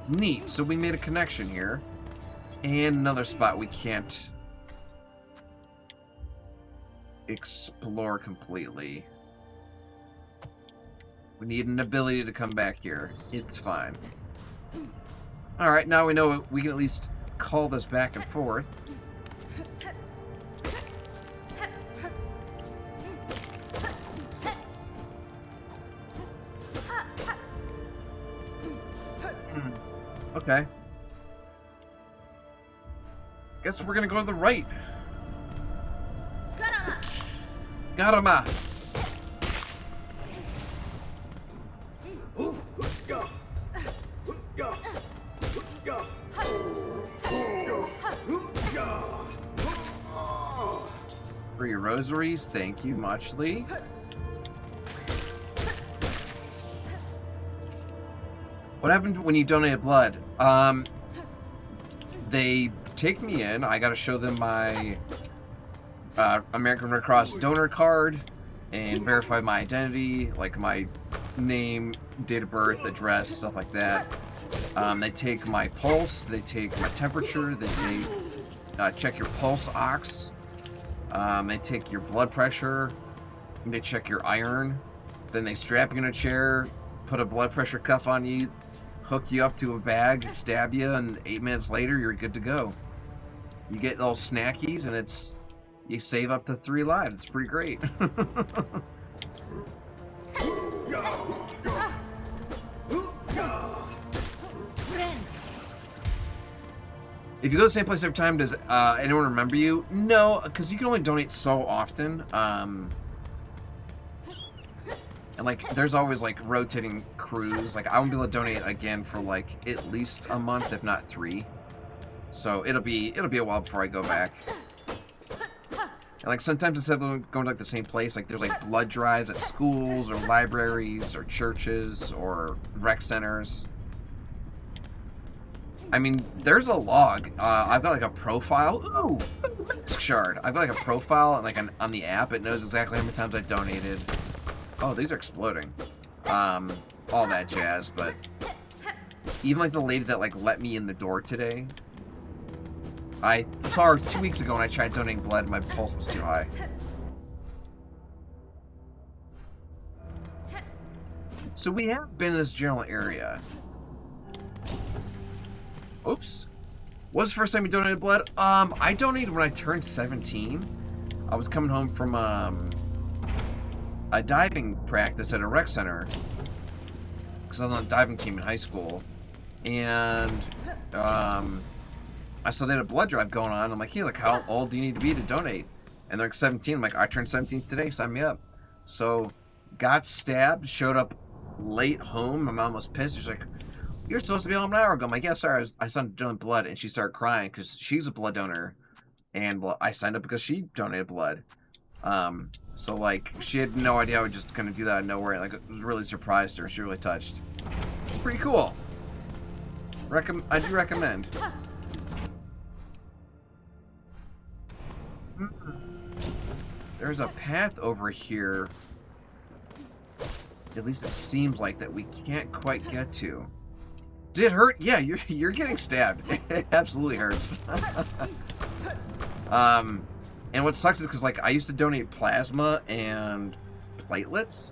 Neat. So we made a connection here. And another spot we can't explore completely. We need an ability to come back here. It's fine. Alright, now we know we can at least call this back and forth. Okay. Guess we're gonna go to the right. Got him. For your rosaries, thank you muchly. What happened when you donated blood? They take me in. I gotta show them my American Red Cross donor card and verify my identity, like my name, date of birth, address, stuff like that. They take my pulse, they take my temperature, they take check your pulse ox, they take your blood pressure, they check your iron, then they strap you in a chair, put a blood pressure cuff on you, hook you up to a bag, stab you, and 8 minutes later you're good to go. You get little snackies, and you save up to 3 lives. It's pretty great. If you go to the same place every time, does anyone remember you? No, because you can only donate so often. And like, there's always like rotating crews. Like, I won't be able to donate again for like at least a month, if not 3. So it'll be a while before I go back. And like sometimes instead of going to like the same place, like there's like blood drives at schools or libraries or churches or rec centers. I mean, there's a log. I've got like a profile. Ooh, shard. I've got like a profile and like on the app. It knows exactly how many times I donated. Oh, these are exploding. All that jazz, but even like the lady that like let me in the door today, I saw her 2 weeks ago when I tried donating blood and my pulse was too high. So we have been in this general area. Oops. What was the first time you donated blood? I donated when I turned 17. I was coming home from a diving practice at a rec center. Because I was on a diving team in high school. And I saw they had a blood drive going on. I'm like, hey, like, how old do you need to be to donate? And they're like 17. I'm like, I turned 17 today, sign me up. So, got stabbed, showed up late home. My mom was pissed. She's like, you're supposed to be home an hour ago. I'm like, yeah, sorry, I signed up to donate blood. And she started crying because she's a blood donor. And I signed up because she donated blood. So, like, she had no idea I was just going to do that out of nowhere. Like, it was really surprised her. She really touched. It's pretty cool. I do recommend. There's a path over here. At least it seems like that we can't quite get to. Did it hurt? Yeah, you're getting stabbed. It absolutely hurts. And what sucks is because, like, I used to donate plasma and platelets,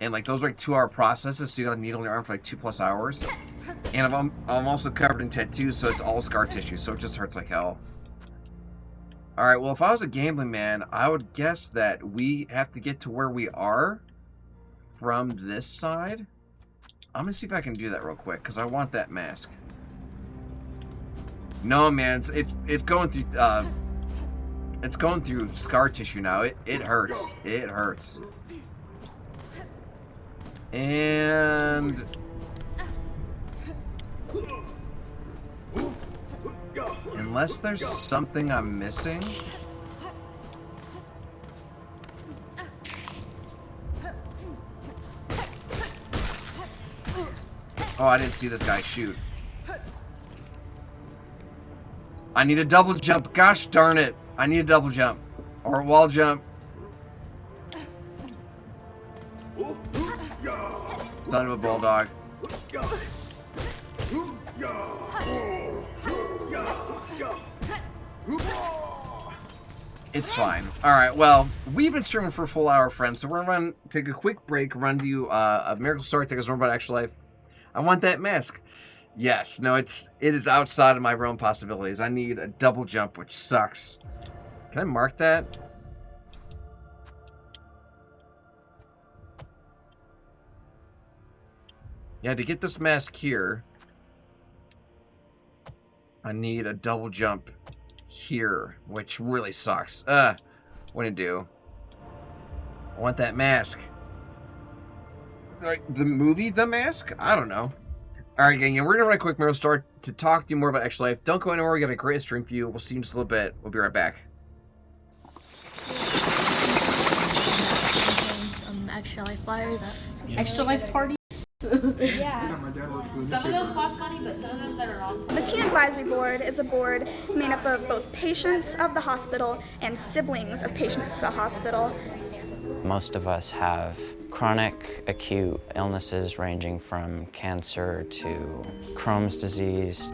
and like those are like 2-hour processes, so you got a needle in your arm for like 2+ hours. And I'm also covered in tattoos, so it's all scar tissue, so it just hurts like hell. Alright, well, if I was a gambling man, I would guess that we have to get to where we are from this side. I'm gonna see if I can do that real quick, because I want that mask. No, man, it's going through it's going through scar tissue now. It hurts. It hurts. And unless there's something I'm missing. Oh, I didn't see this guy shoot. I need a double jump. Gosh darn it. I need a double jump. Or a wall jump. Son of a bulldog. It's fine. Alright, well, we've been streaming for a full hour, friends, so we're going to take a quick break, run to you a miracle story, take us more about actual life. I want that mask. Yes, no, it is outside of my realm possibilities. I need a double jump, which sucks. Can I mark that? Yeah, to get this mask here, I need a double jump here, which really sucks. What to do? I want that mask. Like, the movie The Mask? I don't know. Alright, gang, we're gonna run a quick miracle story to talk to you more about Extra Life. Don't go anywhere, we got a great stream for you. We'll see you in just a little bit. We'll be right back. Some Extra Life flyers at Extra Life parties. Yeah. Some of those cost money, but some of them that are on. The Teen Advisory Board is a board made up of both patients of the hospital and siblings of patients to the hospital. Most of us have chronic acute illnesses ranging from cancer to Crohn's disease.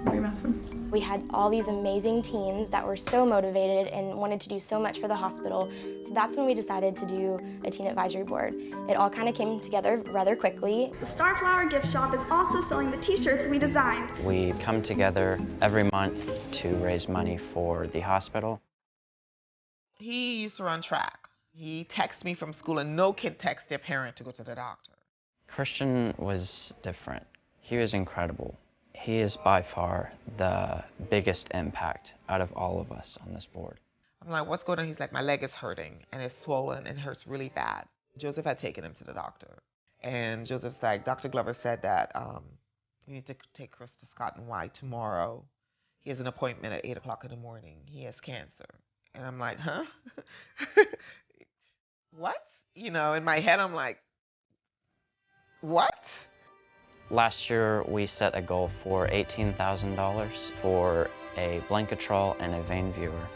We had all these amazing teens that were so motivated and wanted to do so much for the hospital. So that's when we decided to do a teen advisory board. It all kind of came together rather quickly. The Starflower gift shop is also selling the t-shirts we designed. We come together every month to raise money for the hospital. He used to run track. He texts me from school, and no kid texts their parent to go to the doctor. Christian was different. He was incredible. He is by far the biggest impact out of all of us on this board. I'm like, what's going on? He's like, my leg is hurting, and it's swollen and hurts really bad. Joseph had taken him to the doctor. And Joseph's like, Dr. Glover said that you need to take Chris to Scott and White tomorrow. He has an appointment at 8 o'clock in the morning. He has cancer. And I'm like, huh? What? You know, in my head, I'm like, what? Last year, we set a goal for $18,000 for a Blanketrol and a vein viewer.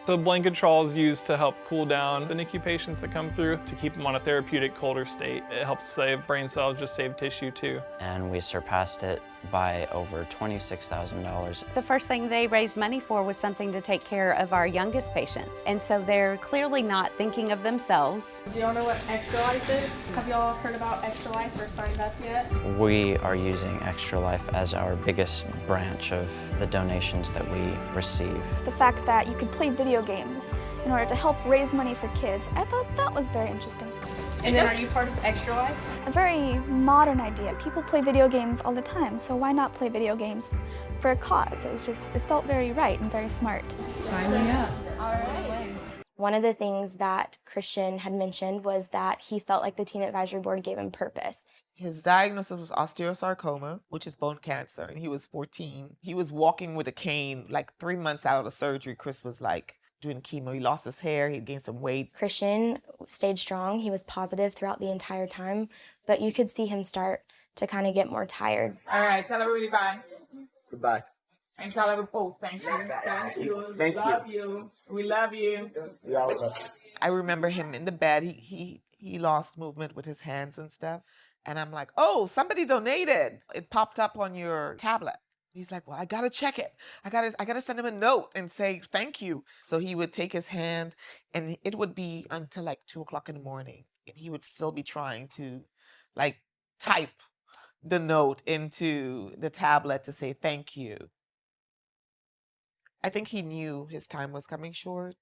So Blanketrol is used to help cool down the NICU patients that come through to keep them on a therapeutic colder state. It helps save brain cells, just save tissue too. And we surpassed it by over $26,000. The first thing they raised money for was something to take care of our youngest patients. And so they're clearly not thinking of themselves. Do y'all know what Extra Life is? Have y'all heard about Extra Life or signed up yet? We are using Extra Life as our biggest branch of the donations that we receive. The fact that you could play video games in order to help raise money for kids, I thought that was very interesting. And then are you part of Extra Life? A very modern idea. People play video games all the time, so why not play video games for a cause? It felt very right and very smart. Sign me up. All right. One of the things that Christian had mentioned was that he felt like the Teen Advisory Board gave him purpose. His diagnosis was osteosarcoma, which is bone cancer, and he was 14. He was walking with a cane like 3 months out of surgery. Chris was like doing chemo. He lost his hair, he gained some weight. Christian stayed strong. He was positive throughout the entire time, but you could see him start to kind of get more tired. All right, tell everybody bye. Goodbye. And tell everybody, thank you. Thank you. Thank love you. We love you. Yeah, I remember him in the bed. He lost movement with his hands and stuff. And I'm like, oh, somebody donated. It popped up on your tablet. He's like, well, I gotta check it. I gotta send him a note and say thank you. So he would take his hand, and it would be until like 2 o'clock in the morning, and he would still be trying to like type the note into the tablet to say thank you. I think he knew his time was coming short.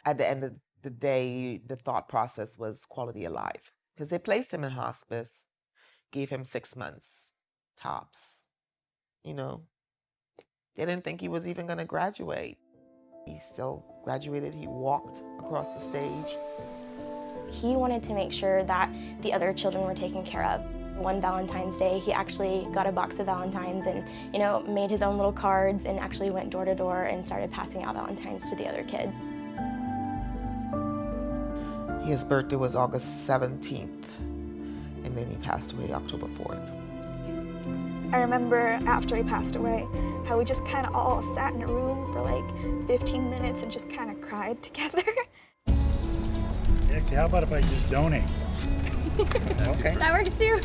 At the end of the day, the thought process was quality of life, because they placed him in hospice, gave him 6 months tops, you know. They didn't think he was even going to graduate. He still graduated. He walked across the stage. He wanted to make sure that the other children were taken care of. One Valentine's Day, he actually got a box of Valentines and, you know, made his own little cards and actually went door to door and started passing out Valentines to the other kids. His birthday was August 17th, and then he passed away October 4th. I remember after he passed away, how we just kind of all sat in a room for like 15 minutes and just kind of cried together. Actually, how about if I just donate? Okay. That works too.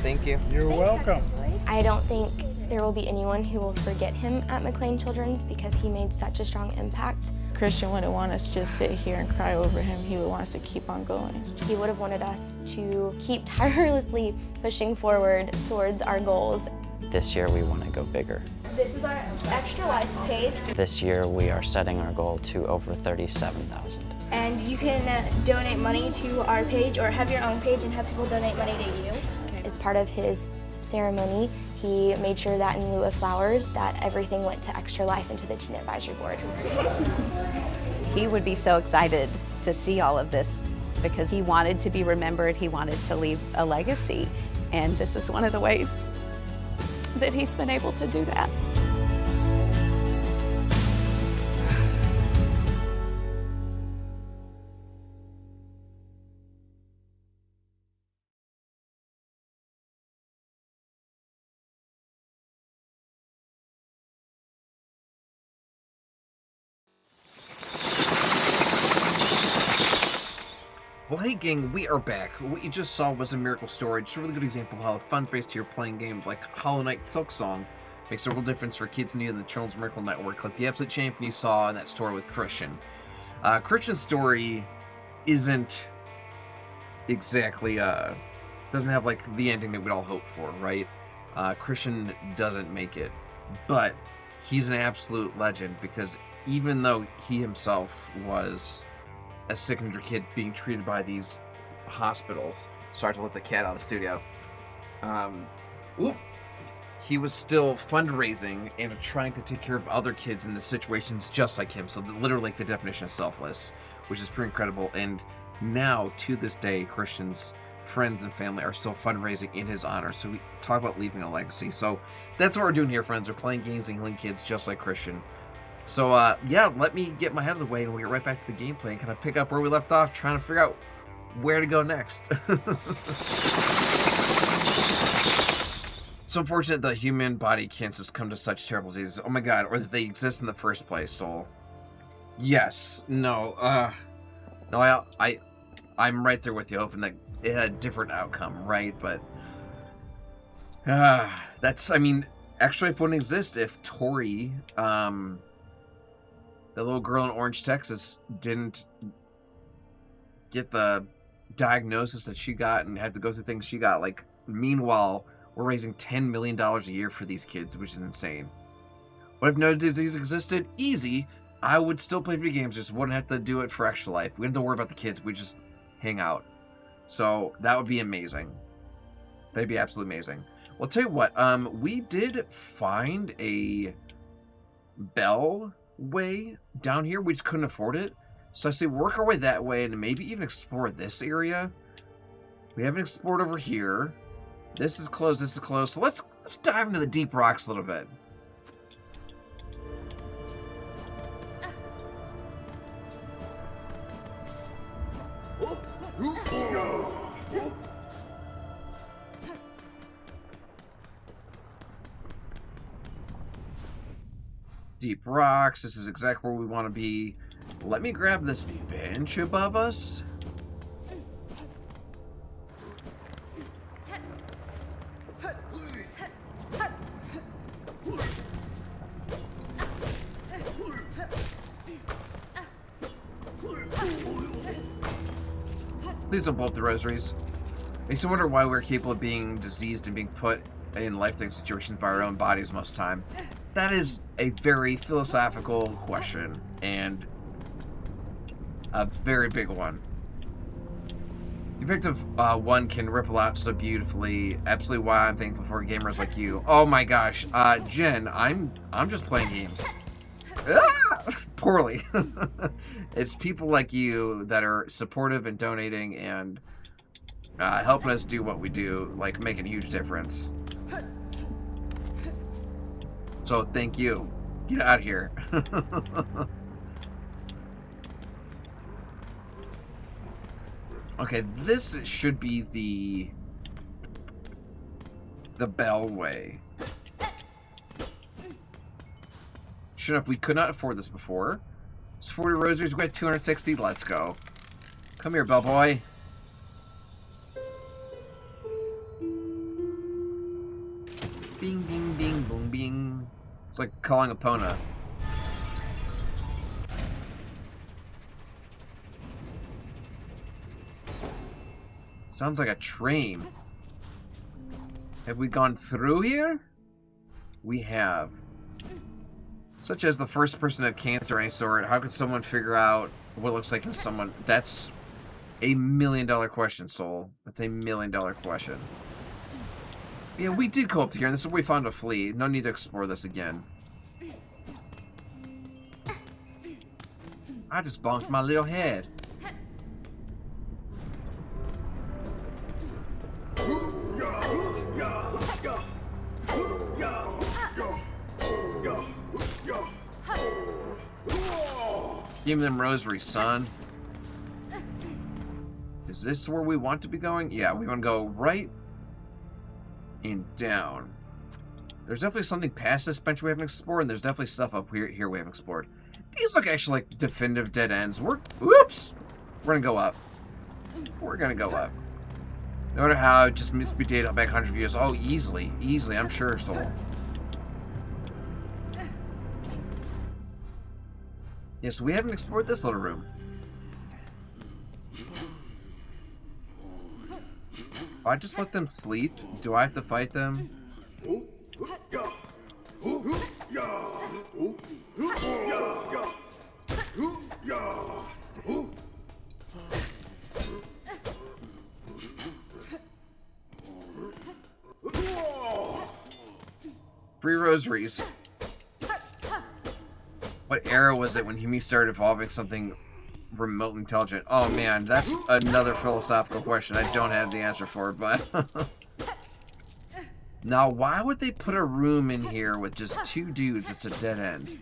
Thank you. You're welcome. I don't think there will be anyone who will forget him at McLean Children's because he made such a strong impact. Christian wouldn't want us to just sit here and cry over him. He would want us to keep on going. He would have wanted us to keep tirelessly pushing forward towards our goals. This year we want to go bigger. This is our Extra Life page. This year we are setting our goal to over 37,000. And you can donate money to our page or have your own page and have people donate money to you. As part of his ceremony, he made sure that in lieu of flowers, that everything went to Extra Life and to the Teen Advisory Board. He would be so excited to see all of this because he wanted to be remembered, he wanted to leave a legacy, and this is one of the ways that he's been able to do that. Well, hey gang, we are back. What you just saw was a miracle story. Just a really good example of how the fun faced here playing games like Hollow Knight Silksong makes a real difference for kids new to the Children's Miracle Network, like the Absolute Champion you saw in that story with Christian. Christian's story isn't exactly, doesn't have like the ending that we'd all hope for, right? Christian doesn't make it, but he's an absolute legend because even though he himself was a sick and injured kid being treated by these hospitals. Sorry to let the cat out of the studio. He was still fundraising and trying to take care of other kids in the situations just like him. So literally like the definition of selfless, which is pretty incredible. And now, to this day, Christian's friends and family are still fundraising in his honor. So we talk about leaving a legacy. So that's what we're doing here, friends. We're playing games and healing kids just like Christian. So, yeah, let me get my head out of the way and we'll get right back to the gameplay and kind of pick up where we left off, trying to figure out where to go next. So unfortunate the human body can't succumb to such terrible diseases. Oh my god, or that they exist in the first place, so... Yes, no, no, I'm right there with you, hoping that it had a different outcome, right? But That's, I mean, actually, it wouldn't exist if Tori, the little girl in Orange, Texas, didn't get the diagnosis that she got and had to go through things she got. Like, meanwhile, we're raising $10 million a year for these kids, which is insane. But if no disease existed, easy, I would still play video games, just wouldn't have to do it for Extra Life. We didn't have to worry about the kids, we just hang out. So, that would be amazing. That'd be absolutely amazing. Well, I'll tell you what, we did find a bell way down here. We just couldn't afford it. So I say work our way that way and maybe even explore this area. We haven't explored over here. This is closed, this is closed. So let's dive into the deep rocks a little bit. Deep rocks. This is exactly where we want to be. Let me grab this bench above us. Please don't blow up the rosaries. Makes me wonder why we're capable of being diseased and being put in life-threatening situations by our own bodies most of the time. That is a very philosophical question, and a very big one. The effect of one can ripple out so beautifully. Absolutely why I'm thankful for gamers like you. Oh my gosh, Jen, I'm just playing games. Poorly. It's people like you that are supportive and donating and helping us do what we do, like making a huge difference. So thank you. Get out of here. Okay, this should be the bellway. Sure enough, we could not afford this before. It's 40 rosaries, we got 260, let's go. Come here, bellboy. Bing, bing, bing, boom, bing. It's like calling Epona. Sounds like a train. Have we gone through here? We have. Such as the first person to have cancer of any sort. How could someone figure out what it looks like in someone? That's a $1 million question, Soul. That's a $1 million question. Yeah, we did go up here, and this is where we found a flea. No need to explore this again. I just bonked my little head. Give me them rosaries, son. Is this where we want to be going? Yeah, we want to go right and down. There's definitely something past this bench we haven't explored, and there's definitely stuff up here we haven't explored. These look actually like definitive dead ends. Whoops! We're gonna go up. We're gonna go up. No matter how, it just must be dated back 100 years. Oh, easily. Easily, I'm sure, Soul. Yeah, so we haven't explored this little room. I just let them sleep? Do I have to fight them? Free rosaries. What era was it when Humi started evolving something remotely intelligent? Oh man, that's another philosophical question I don't have the answer for, but... Now, why would they put a room in here with just two dudes? It's a dead end.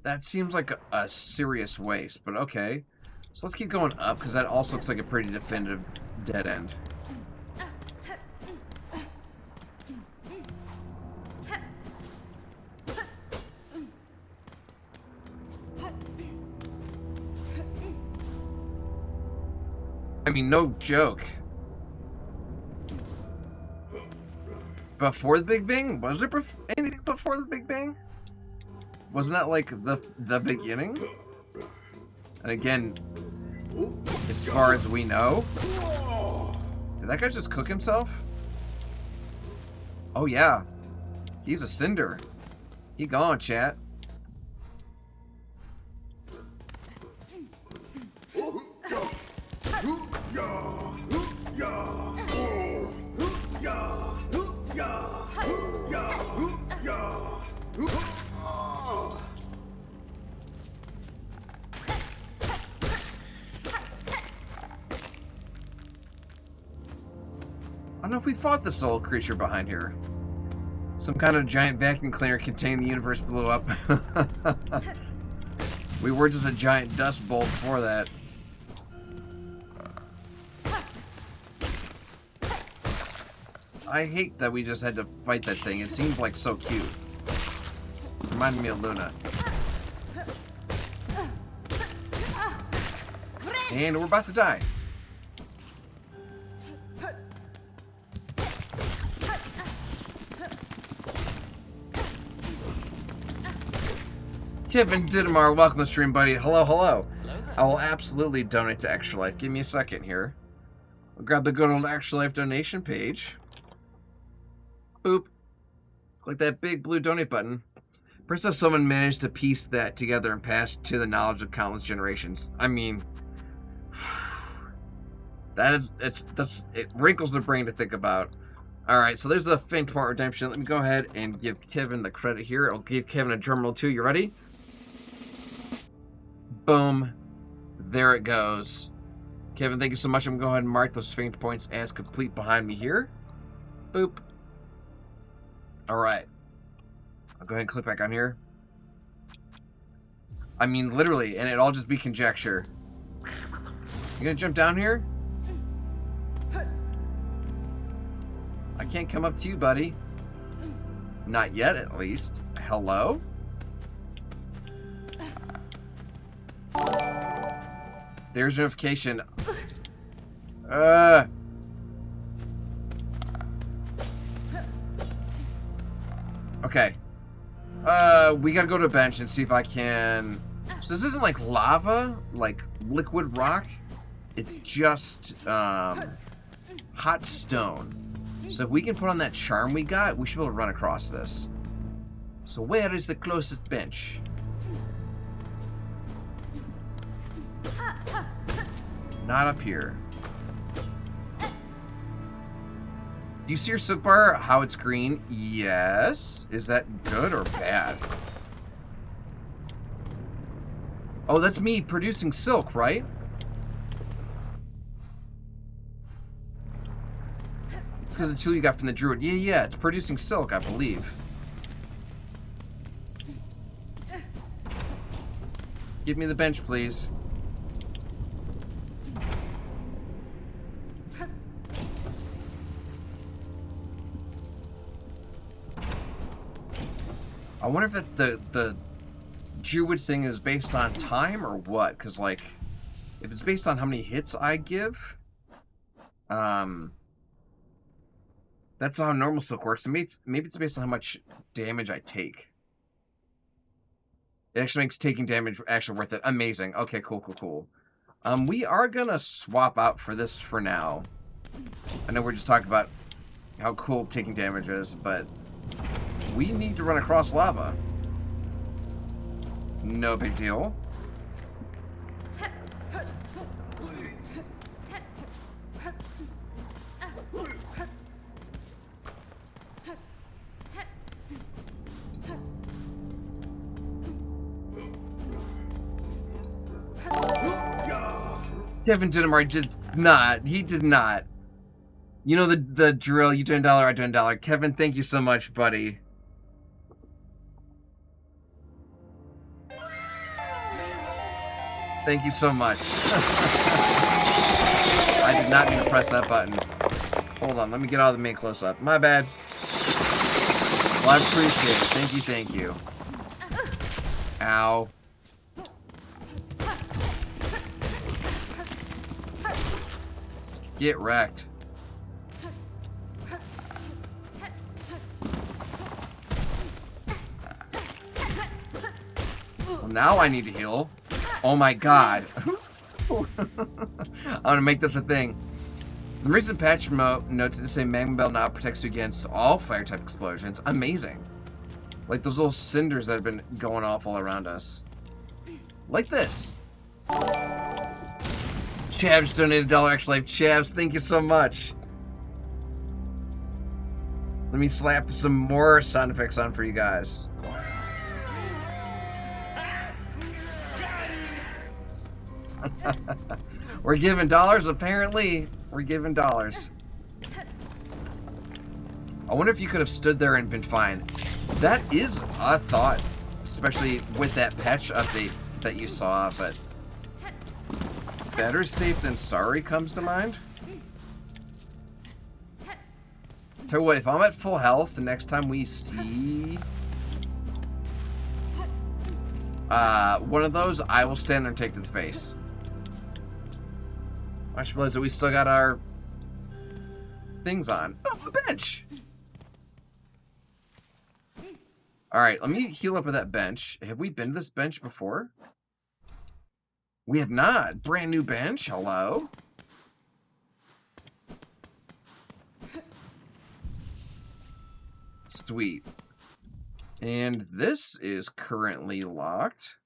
That seems like a serious waste, but okay. So let's keep going up, because that also looks like a pretty definitive dead end. I mean, no joke. Before the Big Bang? Was there anything before the Big Bang? Wasn't that like the beginning? And again, as far as we know, did that guy just cook himself? Oh yeah, he's a cinder. He gone, chat. I don't know if we fought the soul creature behind here. Some kind of giant vacuum cleaner contained the universe blew up. We were just a giant dust bowl before that. I hate that we just had to fight that thing. It seemed like so cute. Reminded me of Luna. And we're about to die. Kevin Dittmar, welcome to the stream, buddy. Hello, hello. I will absolutely donate to Extra Life. Give me a second here. I'll grab the good old Extra Life donation page. Boop. Click that big blue donate button. First off, someone managed to piece that together and pass to the knowledge of countless generations. I mean, it wrinkles the brain to think about. Alright, so there's the Faint Point Redemption. Let me go ahead and give Kevin the credit here. I'll give Kevin a drum roll too. You ready? Boom. There it goes. Kevin, thank you so much. I'm going to go ahead and mark those Faint Points as complete behind me here. Boop. Alright. I'll go ahead and click back on here. I mean, literally, and it'll all just be conjecture. You gonna jump down here? I can't come up to you, buddy. Not yet, at least. Hello? There's notification. Okay. We gotta go to a bench and see if I can... So this isn't like lava, like liquid rock. It's just hot stone. So if we can put on that charm we got, we should be able to run across this. So where is the closest bench? Not up here. Do you see your silk bar? How it's green? Yes. Is that good or bad? Oh, that's me producing silk, right? It's because of the tool you got from the druid. Yeah, it's producing silk, I believe. Give me the bench, please. I wonder if the druid thing is based on time or what? Because, like, if it's based on how many hits I give, that's how normal silk works. Maybe it's based on how much damage I take. It actually makes taking damage actually worth it. Amazing. Okay, cool. We are gonna swap out for this for now. I know we're just talking about how cool taking damage is, but we need to run across lava. No big deal. Kevin Dittmar did not. He did not. You know the drill. You do $1, I do $1. Kevin, thank you so much, buddy. Thank you so much. I did not mean to press that button. Hold on, let me get all the main close-up. My bad. Well, I appreciate it. Thank you, thank you. Ow. Get wrecked. Well, now I need to heal. Oh my god. I'm gonna make this a thing. The recent patch notes to say Magma Bell now protects you against all fire type explosions. Amazing. Like those little cinders that have been going off all around us. Like this. Chavs donated $1 extra life. Chavs, thank you so much. Let me slap some more sound effects on for you guys. We're giving dollars, apparently. We're giving dollars. I wonder if you could have stood there and been fine. That is a thought, especially with that patch update that you saw, but better safe than sorry comes to mind. Tell you what, if I'm at full health the next time we see one of those, I will stand there and take to the face. I just realized that we still got our things on. Oh, the bench! Alright, let me heal up with that bench. Have we been to this bench before? We have not. Brand new bench. Hello? Sweet. And this is currently locked.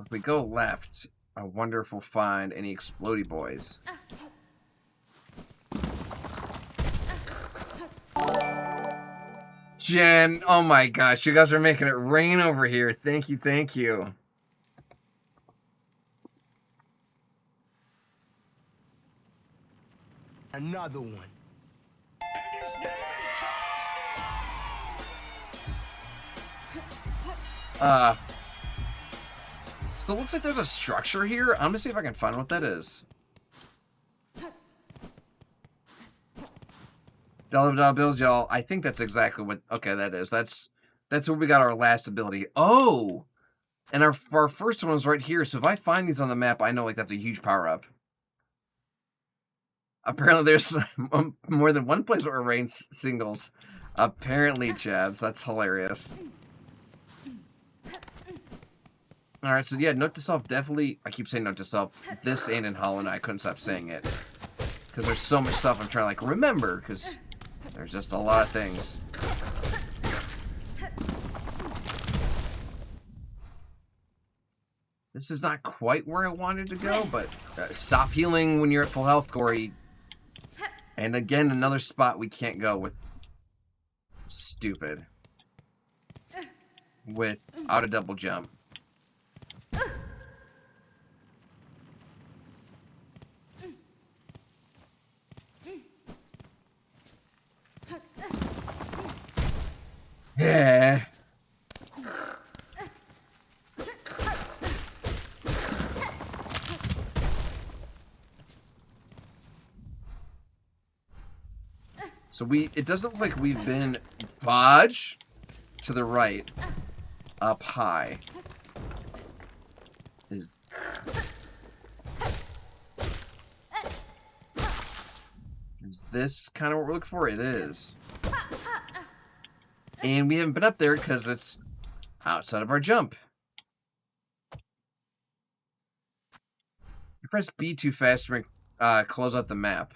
If we go left, I wonder if we'll find any explodey boys. Jen, oh my gosh, you guys are making it rain over here. Thank you, thank you. Another one. So it looks like there's a structure here. I'm gonna see if I can find what that is. $1 bills, y'all. I think that's exactly what. Okay, that is. That's where we got our last ability. Oh, and our first one's right here. So if I find these on the map, I know like that's a huge power up. Apparently, there's more than one place where it rains singles. Apparently, Chavs. That's hilarious. Alright, so yeah, note to self, definitely, I keep saying note to self, this and in Hollow Knight, I couldn't stop saying it. Because there's so much stuff I'm trying to, like, remember, because there's just a lot of things. This is not quite where I wanted to go, but stop healing when you're at full health, Gorey. And again, another spot we can't go with. Stupid. Without a double jump. Yeah. So it doesn't look like we've been fudge to the right, up high. Is this kind of what we're looking for? It is. And we haven't been up there because it's outside of our jump. You press B too fast to close out the map.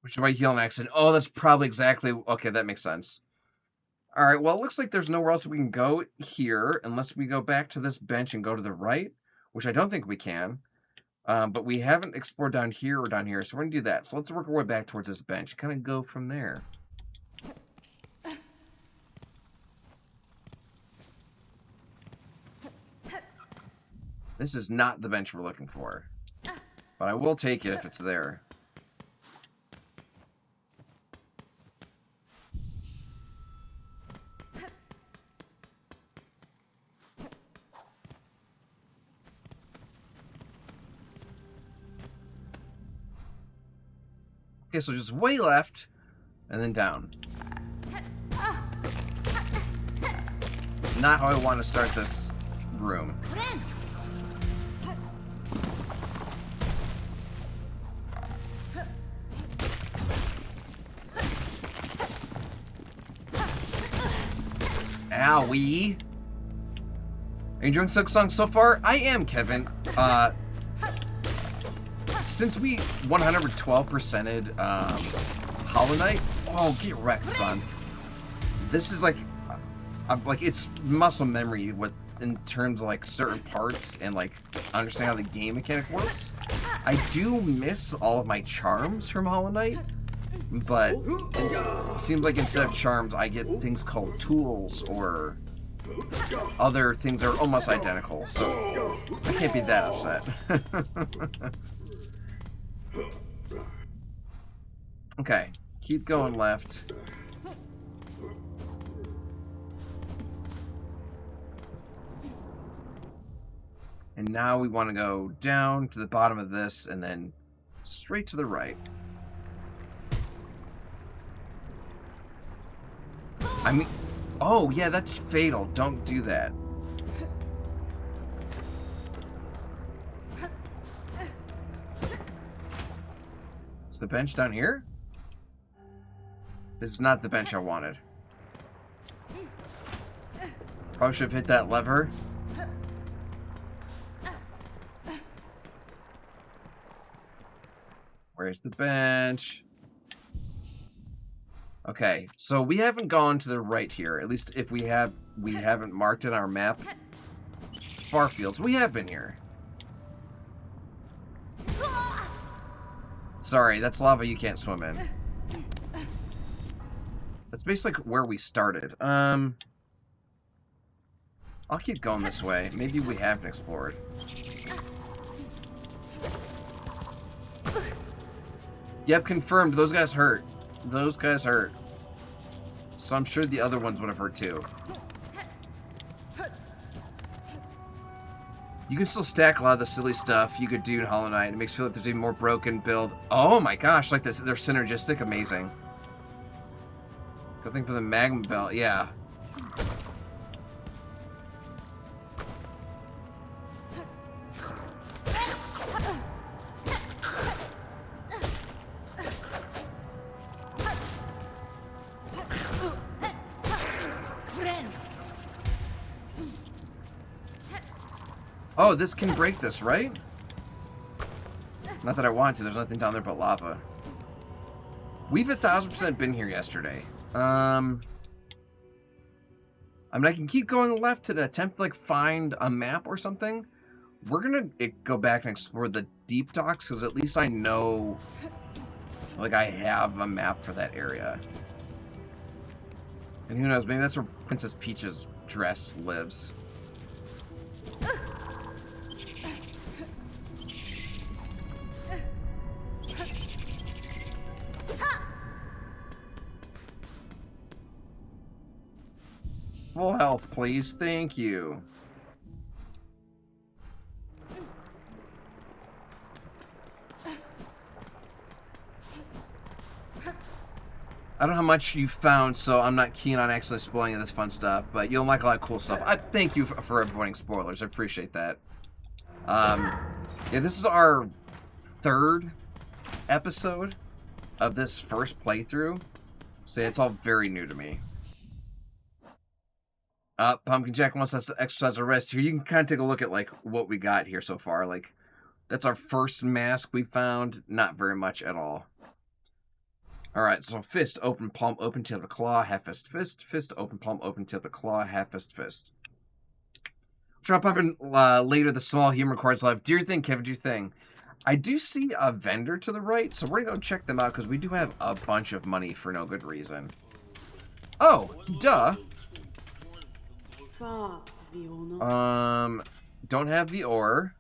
Which is why heal an accident. Oh, that's probably exactly... Okay, that makes sense. Alright, well, it looks like there's nowhere else we can go here, unless we go back to this bench and go to the right, which I don't think we can. But we haven't explored down here or down here, so we're going to do that. So let's work our way back towards this bench. Kind of go from there. This is not the bench we're looking for. But I will take it if it's there. Okay, so just way left, and then down. Not how I want to start this room. Owie! Are you enjoying Silksong so far? I am, Kevin. Since we 112%ed Hollow Knight, oh, get wrecked, son. This is like it's muscle memory with in terms of like certain parts and like understanding how the game mechanic works. I do miss all of my charms from Hollow Knight, but it seems like instead of charms, I get things called tools or other things that are almost identical. So I can't be that upset. Okay, keep going left. And now we want to go down to the bottom of this and then straight to the right. I mean, oh yeah, that's fatal. Don't do that. Is the bench down here? This is not the bench I wanted. Probably should have hit that lever. Where's the bench? Okay, so we haven't gone to the right here. At least if we have, we haven't marked it on our map. Farfields, we have been here. Sorry, that's lava you can't swim in. That's basically where we started. I'll keep going this way. Maybe we haven't explored. Yep, confirmed. Those guys hurt. Those guys hurt. So I'm sure the other ones would have hurt too. You can still stack a lot of the silly stuff you could do in Hollow Knight. It makes me feel like there's even more broken build. Oh my gosh, like this, they're synergistic, amazing. Good thing for the magma belt, yeah. Oh, this can break this, right? Not that I want to. There's nothing down there but lava. We've 1000% been here yesterday. I mean, I can keep going left to attempt to, like, find a map or something. We're gonna go back and explore the deep docks, because at least I know, like, I have a map for that area. And who knows, maybe that's where Princess Peach's dress lives. Full health, please. Thank you. I don't know how much you found, so I'm not keen on actually spoiling this fun stuff, but you'll like a lot of cool stuff. I thank you for avoiding spoilers. I appreciate that. Yeah, this is our 3rd episode of this first playthrough, so it's all very new to me. Pumpkin Jack wants us to exercise our rest here. You can kind of take a look at, like, what we got here so far. Like, that's our first mask we found. Not very much at all. Alright, so fist, open palm, open tip of claw, half fist, fist, fist, open palm, open tip of claw, half fist, fist. Drop up in later the small humor cards live. Do your thing, Kevin, do your thing. I do see a vendor to the right, so we're gonna go check them out because we do have a bunch of money for no good reason. Oh, duh. Don't have the ore.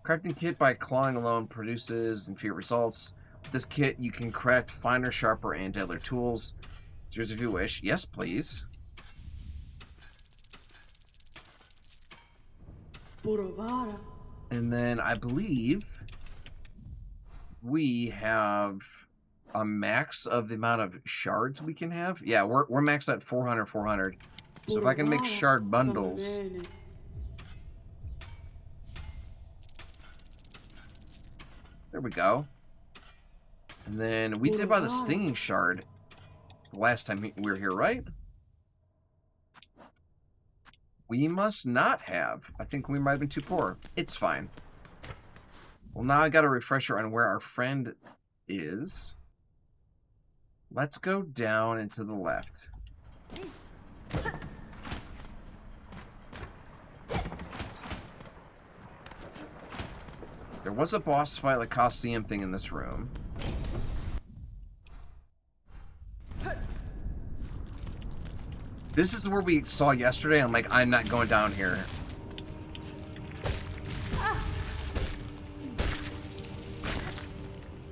Crafting kit by clawing alone produces inferior results. With this kit, you can craft finer, sharper, and deadlier tools. It's yours if you wish. Yes, please. And then I believe we have a max of the amount of shards we can have. Yeah, we're maxed at 400. So if I can make shard bundles. There we go. And then we did buy the stinging shard the last time we were here, right? We must not have. I think we might have been too poor. It's fine. Well, now I got a refresher on where our friend is. Let's go down and to the left. There was a boss fight, like Coliseum thing in this room. This is where we saw yesterday. I'm like, I'm not going down here.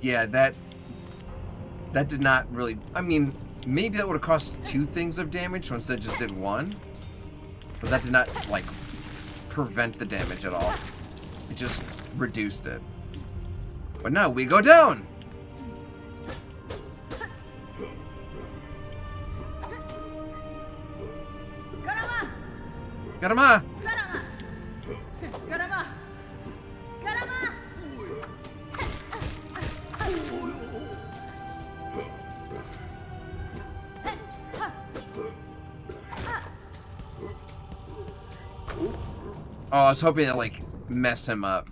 Yeah, that did not really... I mean, maybe that would have cost 2 things of damage, so instead just did 1. But that did not, like, prevent the damage at all. It just reduced it. But no, we go down! Garama! Oh, I was hoping to, like, mess him up.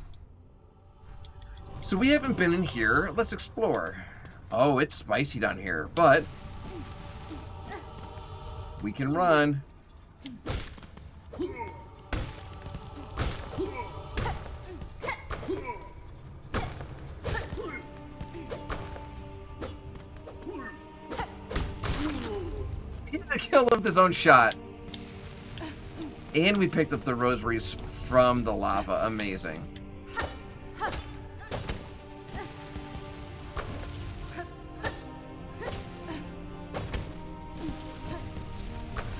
So we haven't been in here. Let's explore. Oh, it's spicy down here, but we can run. He got killed with his own shot. And we picked up the rosaries from the lava. Amazing.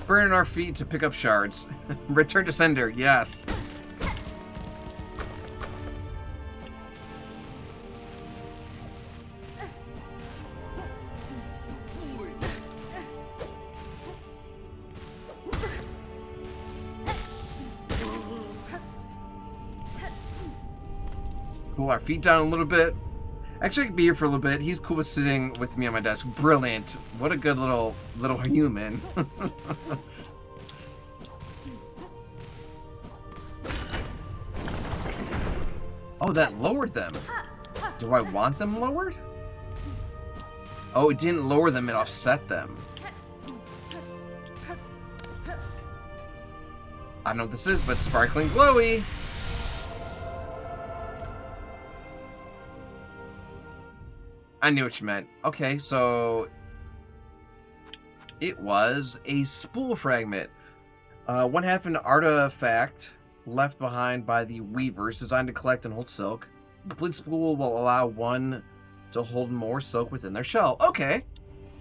Burning our feet to pick up shards. Return to sender. Yes. Cool our feet down a little bit. Actually, I could be here for a little bit. He's cool with sitting with me on my desk. Brilliant. What a good little human. Oh, that lowered them. Do I want them lowered? Oh, it didn't lower them, it offset them. I don't know what this is, but sparkling glowy. I knew what you meant. Okay, so it was a spool fragment. One half an artifact left behind by the weavers, designed to collect and hold silk. The complete spool will allow one to hold more silk within their shell. Okay,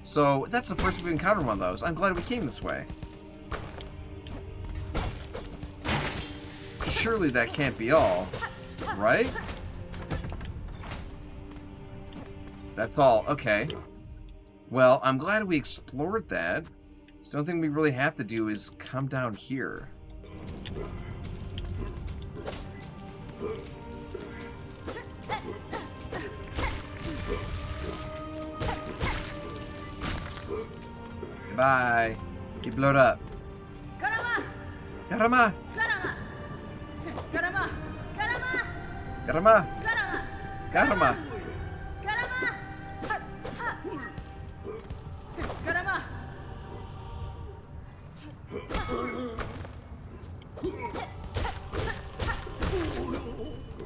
so that's the first we've encountered one of those. I'm glad we came this way. Surely that can't be all, right? That's all. Okay. Well, I'm glad we explored that. So the only thing we really have to do is come down here. Bye. You blowed up. Garama! Garama! Garama! Garama! Garama!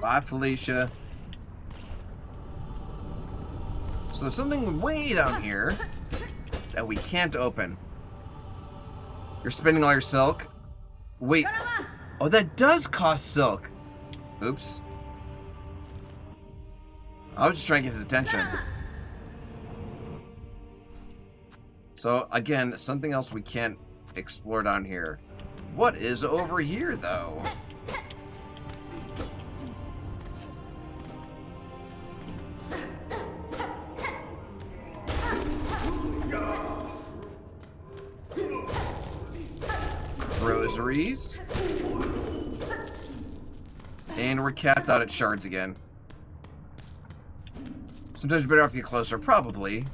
Bye, Felicia. So there's something way down here that we can't open. You're spending all your silk. Wait. Oh, that does cost silk. Oops. I was just trying to get his attention. So, again, something else we can't explore down here. What is over here, though? Rosaries. And we're capped out at shards again. Sometimes you're better off to get closer, probably.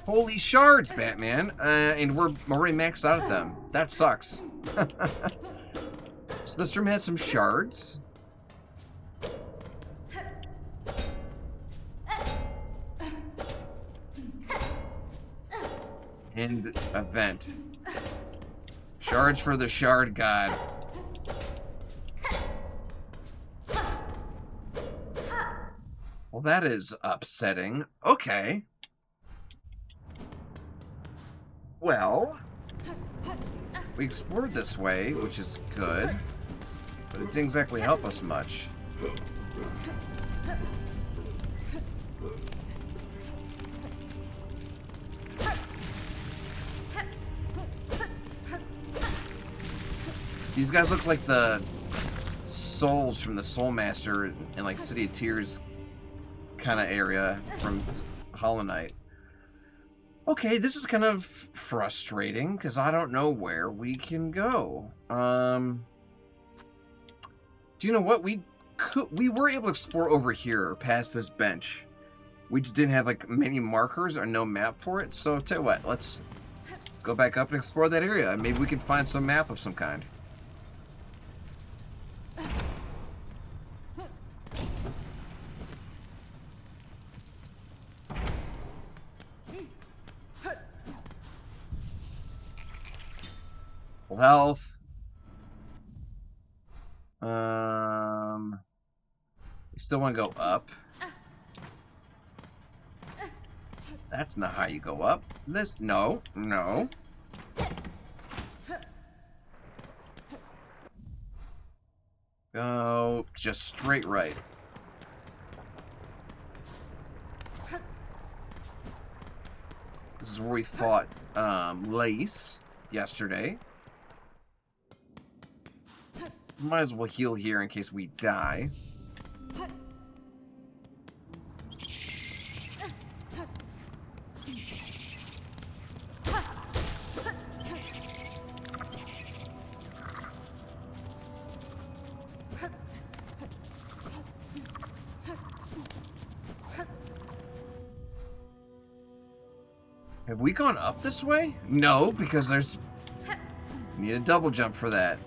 Holy shards, Batman. And we're already maxed out at them. That sucks. So this room had some shards. And a vent. Shards for the shard god. Well, that is upsetting. Okay. Well, we explored this way, which is good, but it didn't exactly help us much. These guys look like the souls from the Soul Master in like City of Tears kind of area from Hollow Knight. Okay, this is kind of frustrating because I don't know where we can go. Do you know what? We were able to explore over here past this bench. We just didn't have like many markers or no map for it. So tell you what, let's go back up and explore that area. Maybe we can find some map of some kind. Health. We still want to go up. That's not how you go up. This, no. Go just straight right. This is where we fought Lace yesterday. Might as well heal here in case we die. Have we gone up this way? No, because there's... Need a double jump for that.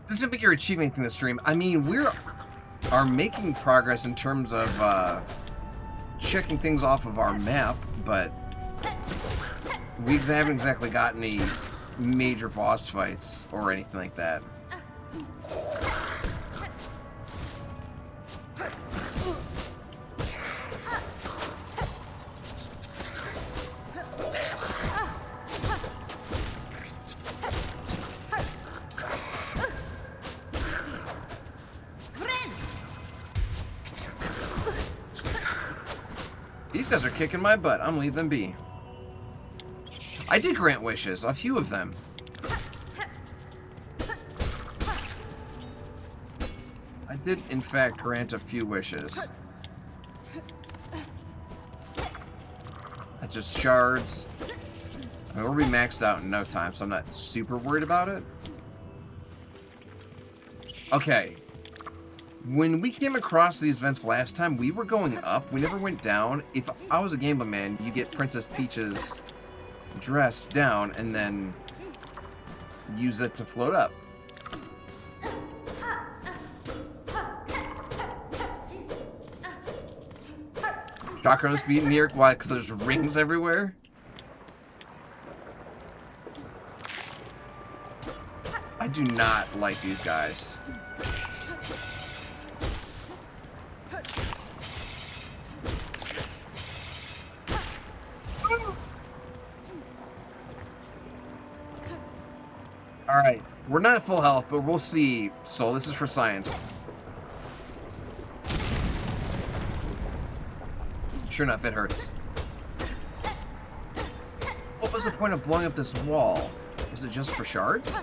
This isn't like you're achieving anything in the stream. I mean, we are making progress in terms of checking things off of our map, but we haven't exactly got any major boss fights or anything like that. These guys are kicking my butt. I'm leaving them be. I did grant wishes, a few of them. I did, in fact, grant a few wishes. That's just shards. I mean, we'll be maxed out in no time, so I'm not super worried about it. Okay. When we came across these vents last time, we were going up. We never went down. If I was a Game Boy man, you get Princess Peach's dress down and then use it to float up. Shotgun must be near. Why? Because there's rings everywhere? I do not like these guys. Alright, we're not at full health, but we'll see. So this is for science. Sure enough, it hurts. What was the point of blowing up this wall? Is it just for shards?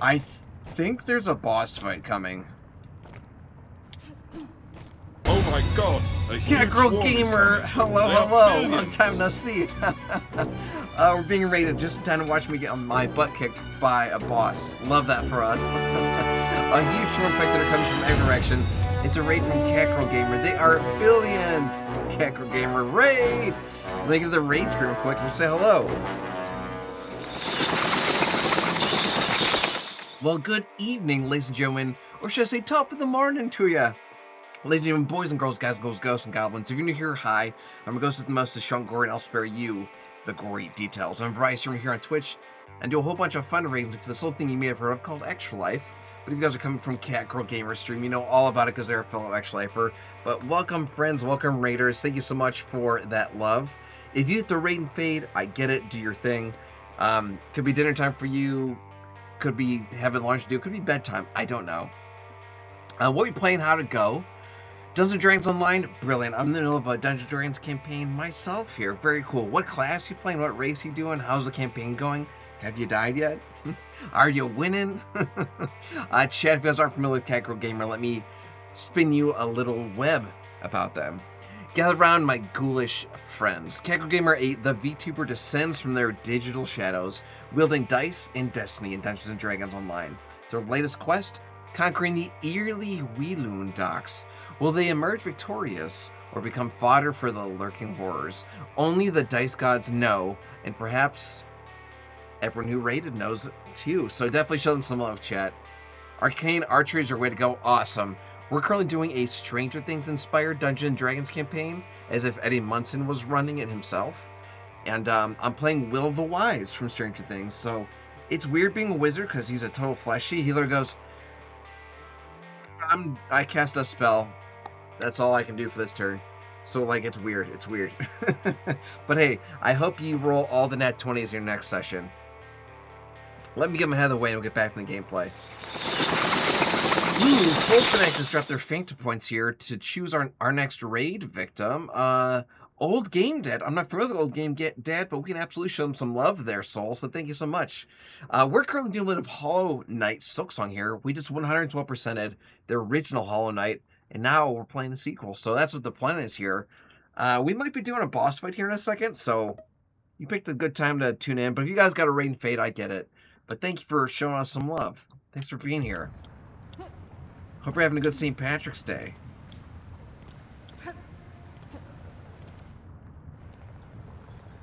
I think there's a boss fight coming. Oh my god! Yeah, girl gamer! Hello, hello! Long time no see. We're being raided just in time to watch me get my butt kicked by a boss. Love that for us. A huge swarm fight that are coming from every direction. It's a raid from Girl Gamer. They are billions! Girl Gamer raid! Let me get the raid screen real quick. We'll say hello. Well, good evening, ladies and gentlemen, or should I say top of the morning to ya. Ladies and gentlemen, boys and girls, guys, ghosts, and goblins. If you're new here, hi. I'm a ghost with the most to Sean Gorey, and I'll spare you the gory details. I'm Bryce from here on Twitch, and do a whole bunch of fundraising for this little thing you may have heard of called Extra Life. But if you guys are coming from Girl Gamer stream, you know all about it because they're a fellow Extra Lifer. But welcome, friends, welcome, raiders. Thank you so much for that love. If you hit the raid and fade, I get it. Do your thing. Could be dinner time for you. Could be having lunch to do. Could be bedtime. I don't know. What we playing? How to go? Dungeons & Dragons Online? Brilliant. I'm in the middle of a Dungeons & Dragons campaign myself here. Very cool. What class you playing? What race you doing? How's the campaign going? Have you died yet? Are you winning? Chat, if you guys aren't familiar with Girl Gamer, let me spin you a little web about them. Gather around, my ghoulish friends. Girl Gamer 8, the VTuber descends from their digital shadows, wielding dice and destiny in Dungeons & Dragons Online. Their latest quest? Conquering the eerily Weeloon docks. Will they emerge victorious, or become fodder for the lurking horrors? Only the dice gods know, and perhaps everyone who raided knows it too. So definitely show them some love, chat. Arcane Archery is your way to go. Awesome. We're currently doing a Stranger Things-inspired Dungeons & Dragons campaign, as if Eddie Munson was running it himself. And I'm playing Will the Wise from Stranger Things, so it's weird being a wizard because he's a total fleshy. He literally goes, I cast a spell. That's all I can do for this turn. So, like, it's weird. It's weird. But hey, I hope you roll all the nat 20s in your next session. Let me get my head of the way and we'll get back in the gameplay. Ooh, Soul Connect has dropped their Phantom points here to choose our next raid victim. Old Game Dad. I'm not familiar with Old Game Dad, but we can absolutely show them some love there, Soul, so thank you so much. We're currently doing a little Hollow Knight Silksong here. We just 112%ed the original Hollow Knight, and now we're playing the sequel, so that's what the plan is here. We might be doing a boss fight here in a second, so you picked a good time to tune in, but if you guys got a raid and fade, I get it. But thank you for showing us some love. Thanks for being here. Hope you're having a good St. Patrick's Day.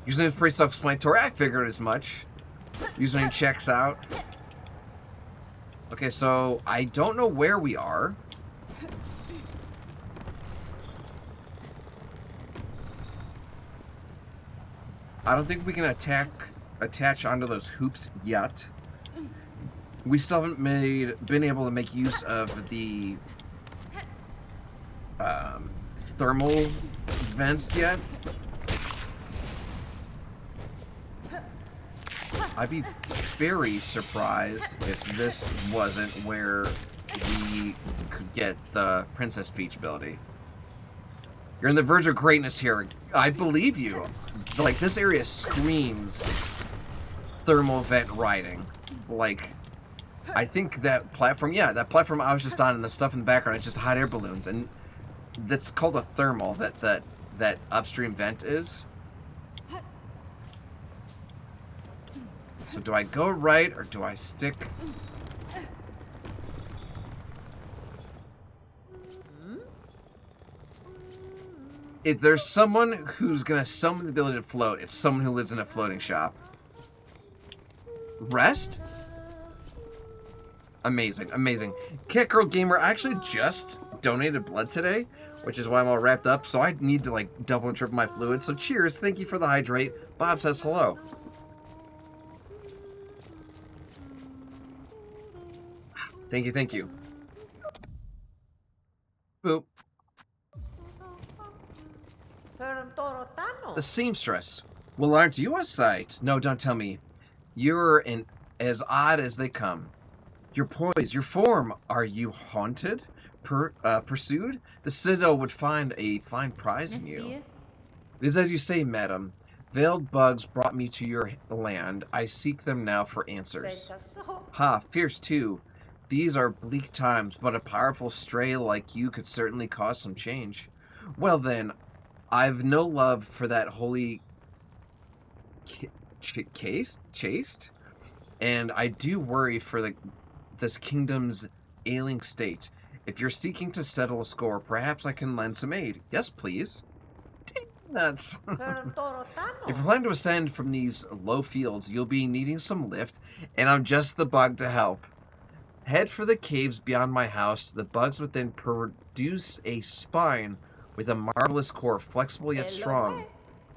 Username is pretty self-explanatory. I figured as much. Username checks out. Okay, so I don't know where we are. I don't think we can attach onto those hoops yet. We still haven't been able to make use of the thermal vents yet. I'd be very surprised if this wasn't where we could get the Princess Peach ability. You're on the verge of greatness here. I believe you. Like, this area screams thermal vent riding. Like, I think that platform, yeah, that platform I was just on and the stuff in the background, it's just hot air balloons. And that's called a thermal, that upstream vent is. So do I go right or do I stick? If there's someone who's gonna summon the ability to float, it's someone who lives in a floating shop. Rest? Amazing, amazing. Cat Girl Gamer, I actually just donated blood today, which is why I'm all wrapped up, so I need to like double and triple my fluids. So cheers, thank you for the hydrate. Bob says hello. Thank you, thank you. Boop. The seamstress. Well, aren't you a sight? No, don't tell me. You're as odd as they come. Your poise, your form. Are you haunted? Pursued? The Citadel would find a fine prize in you. It is as you say, madam. Veiled bugs brought me to your land. I seek them now for answers. Ha, fierce too. These are bleak times, but a powerful stray like you could certainly cause some change. Well then, I've no love for that holy chaste, and I do worry for this kingdom's ailing state. If you're seeking to settle a score, perhaps I can lend some aid. Yes, please. Nuts. If you're planning to ascend from these low fields, you'll be needing some lift, and I'm just the bug to help. Head for the caves beyond my house. The bugs within produce a spine with a marvelous core, flexible yet strong.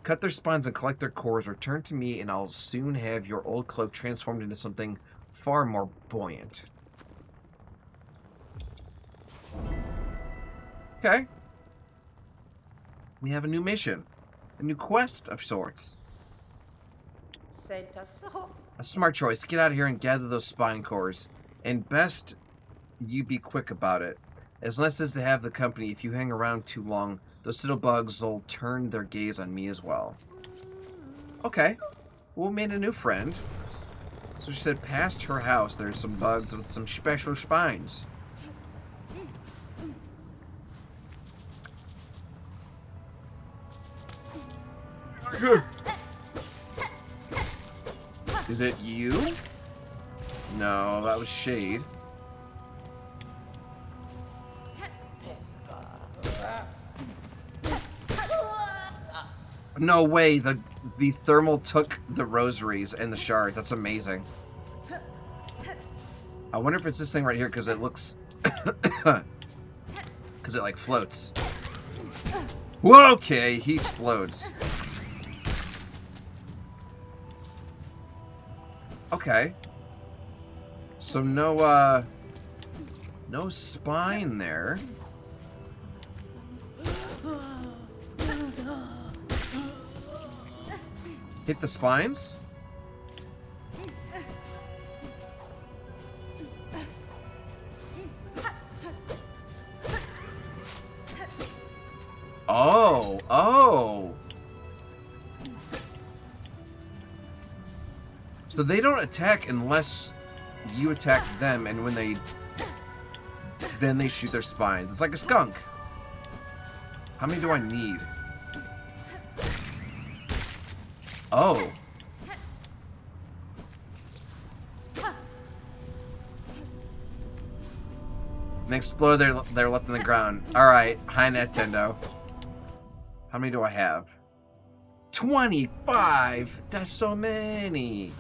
Cut their spines and collect their cores. Return to me, and I'll soon have your old cloak transformed into something far more buoyant. Okay. We have a new mission. A new quest of sorts. A smart choice. Get out of here and gather those spine cores. And best you be quick about it. As less as to have the company, if you hang around too long, those little bugs will turn their gaze on me as well. Okay. Well, we made a new friend. So she said past her house there's some bugs with some special spines. Is it you? No, that was Shade. No way, the thermal took the rosaries and the shard. That's amazing. I wonder if it's this thing right here because it looks... because it like floats. Whoa, okay, he explodes. Okay. So no spine there. Hit the spines? Oh, oh. So they don't attack unless you attack them, and when then they shoot their spines. It's like a skunk. How many do I need? Oh. And explode they're left on the ground. Alright, hi Nintendo. How many do I have? 25! That's so many.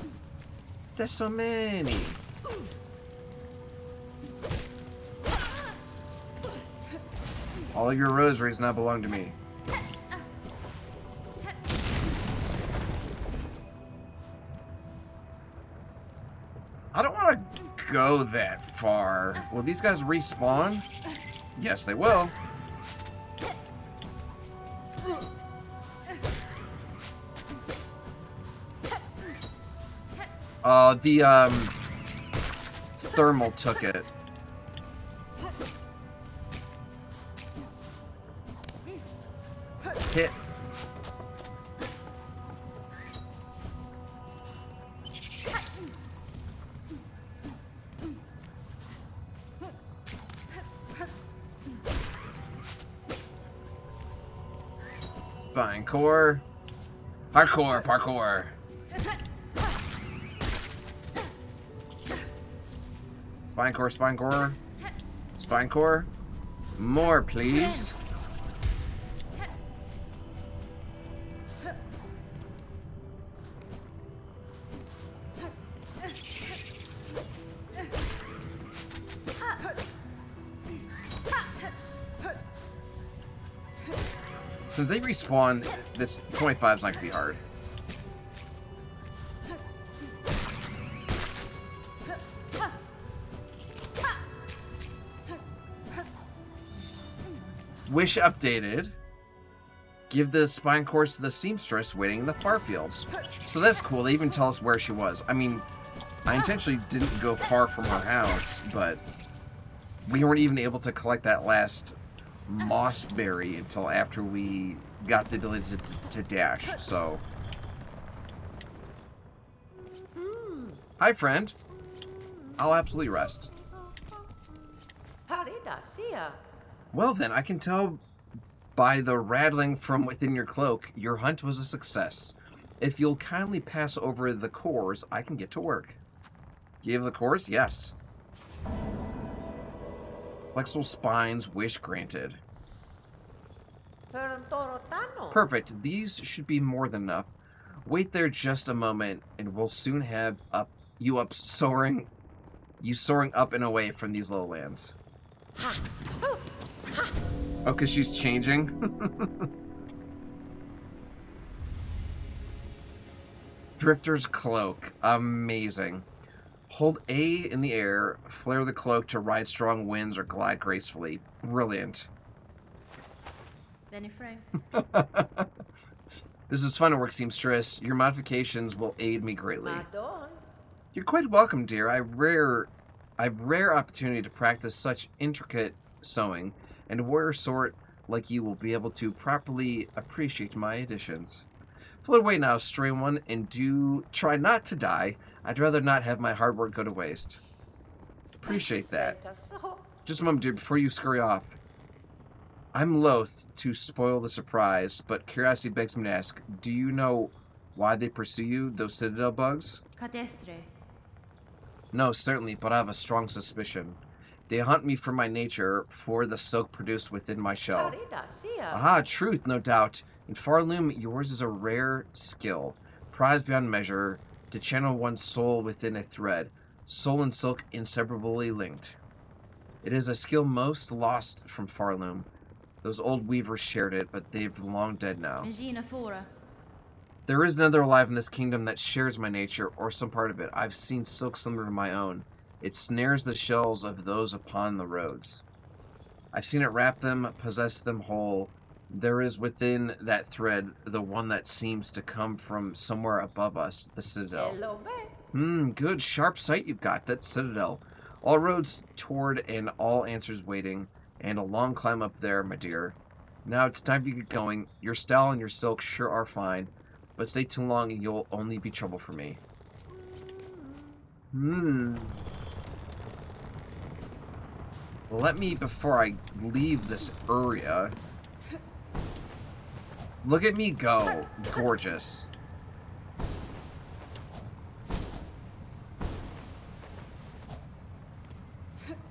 That's so many. All of your rosaries now belong to me. I don't want to go that far. Will these guys respawn? Yes, they will. The thermal took it. Hit. Spine core. Parkour, parkour. Spine core, spine core. Spine core. More, please. Since they respawn, this 25 is not going to be hard. Wish updated. Give the spine cores to the seamstress waiting in the far fields. So that's cool. They even tell us where she was. I mean, I intentionally didn't go far from her house, but we weren't even able to collect that last moss berry until after we got the ability to dash, so. Hi, friend. I'll absolutely rest. Well then, I can tell by the rattling from within your cloak, your hunt was a success. If you'll kindly pass over the cores, I can get to work. Give the cores? Yes. Flexual spines, wish granted. Perfect. These should be more than enough. Wait there just a moment, and we'll soon have you soaring up and away from these lowlands. Oh, because she's changing? Drifter's Cloak. Amazing. Hold A in the air, flare the cloak to ride strong winds or glide gracefully. Brilliant. Benny Frank. This is fun at work, seamstress. Your modifications will aid me greatly. You're quite welcome, dear. I've rare opportunity to practice such intricate sewing, and a warrior sort like you will be able to properly appreciate my additions. Float away now, stray one, and do try not to die. I'd rather not have my hard work go to waste. Appreciate that. Just a moment, dear, before you scurry off. I'm loath to spoil the surprise, but curiosity begs me to ask, do you know why they pursue you, those Citadel bugs? Cadestre. No, certainly, but I have a strong suspicion. They hunt me for my nature, for the silk produced within my shell. Aha, truth, no doubt. In Farloom, yours is a rare skill, prized beyond measure, to channel one's soul within a thread, soul and silk inseparably linked. It is a skill most lost from Farloom. Those old weavers shared it, but they've long dead now. There is another alive in this kingdom that shares my nature, or some part of it. I've seen silk similar to my own. It snares the shells of those upon the roads. I've seen it wrap them, possess them whole. There is within that thread the one that seems to come from somewhere above us, the Citadel. Good, sharp sight you've got, that Citadel. All roads toward and all answers waiting, and a long climb up there, my dear. Now it's time to get going. Your style and your silk sure are fine, but stay too long and you'll only be trouble for me. Well, let me, before I leave this area... Look at me go. Gorgeous.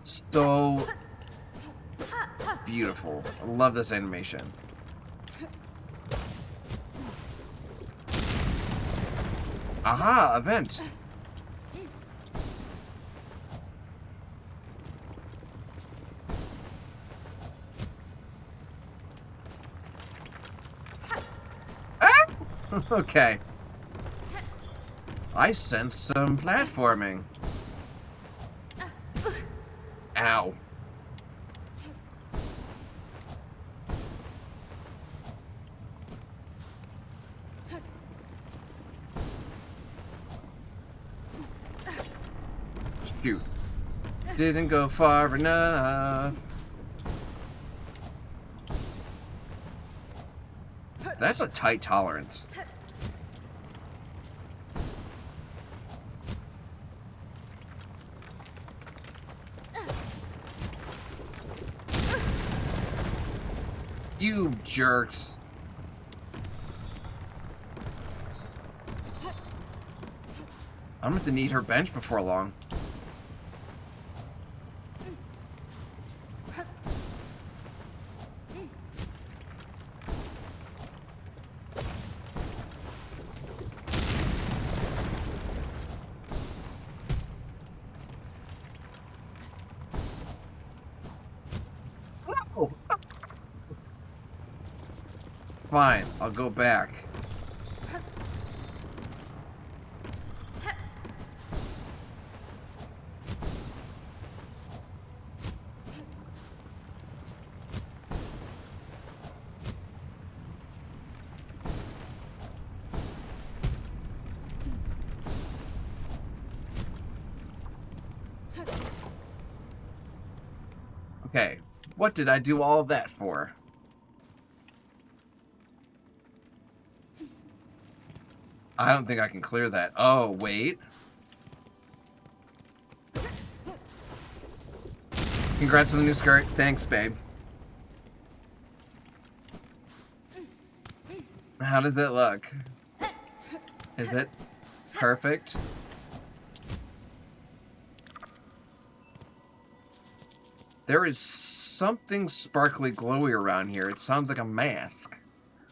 So beautiful. I love this animation. Aha, event. Okay. I sense some platforming. Ow. Shoot. Didn't go far enough. That's a tight tolerance. You jerks. I'm going to need her bench before long. Fine, I'll go back. Okay, what did I do all of that for? I don't think I can clear that. Oh, wait. Congrats on the new skirt. Thanks, babe. How does it look? Is it perfect? There is something sparkly glowy around here. It sounds like a mask.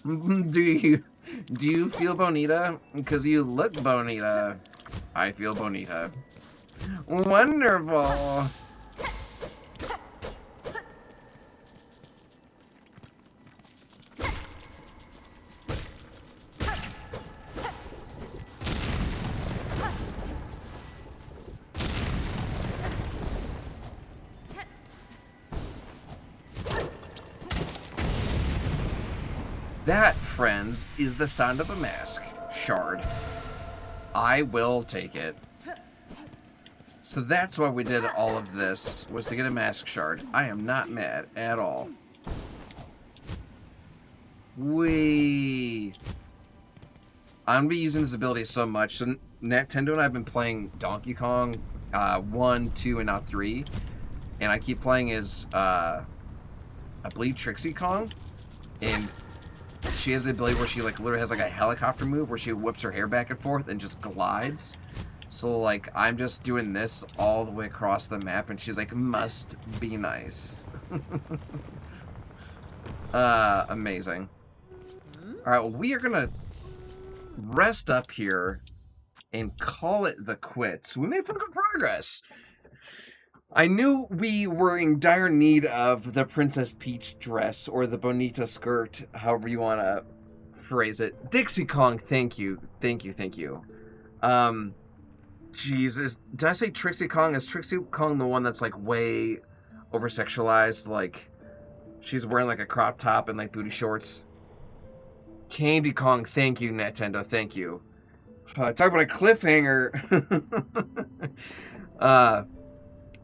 Do you feel bonita? Because you look bonita. I feel bonita. Wonderful. That, friends, is the sound of a mask shard. I will take it. So that's why we did all of this, was to get a mask shard. I am not mad at all. I'm gonna be using this ability so much. So Nintendo and I have been playing Donkey Kong 1, 2, and now 3. And I keep playing as, I believe, Trixie Kong. And she has the ability where she like literally has like a helicopter move where she whips her hair back and forth and just glides. So like I'm just doing this all the way across the map and she's like, must be nice. Amazing. Alright, well, we are gonna rest up here and call it the quits. We made some good progress. I knew we were in dire need of the Princess Peach dress, or the Bonita skirt, however you want to phrase it. Dixie Kong, thank you. Thank you, thank you. Jesus, did I say Trixie Kong? Is Trixie Kong the one that's, like, way over-sexualized? Like, she's wearing, like, a crop top and, like, booty shorts? Candy Kong, thank you, Nintendo, thank you. Talk about a cliffhanger.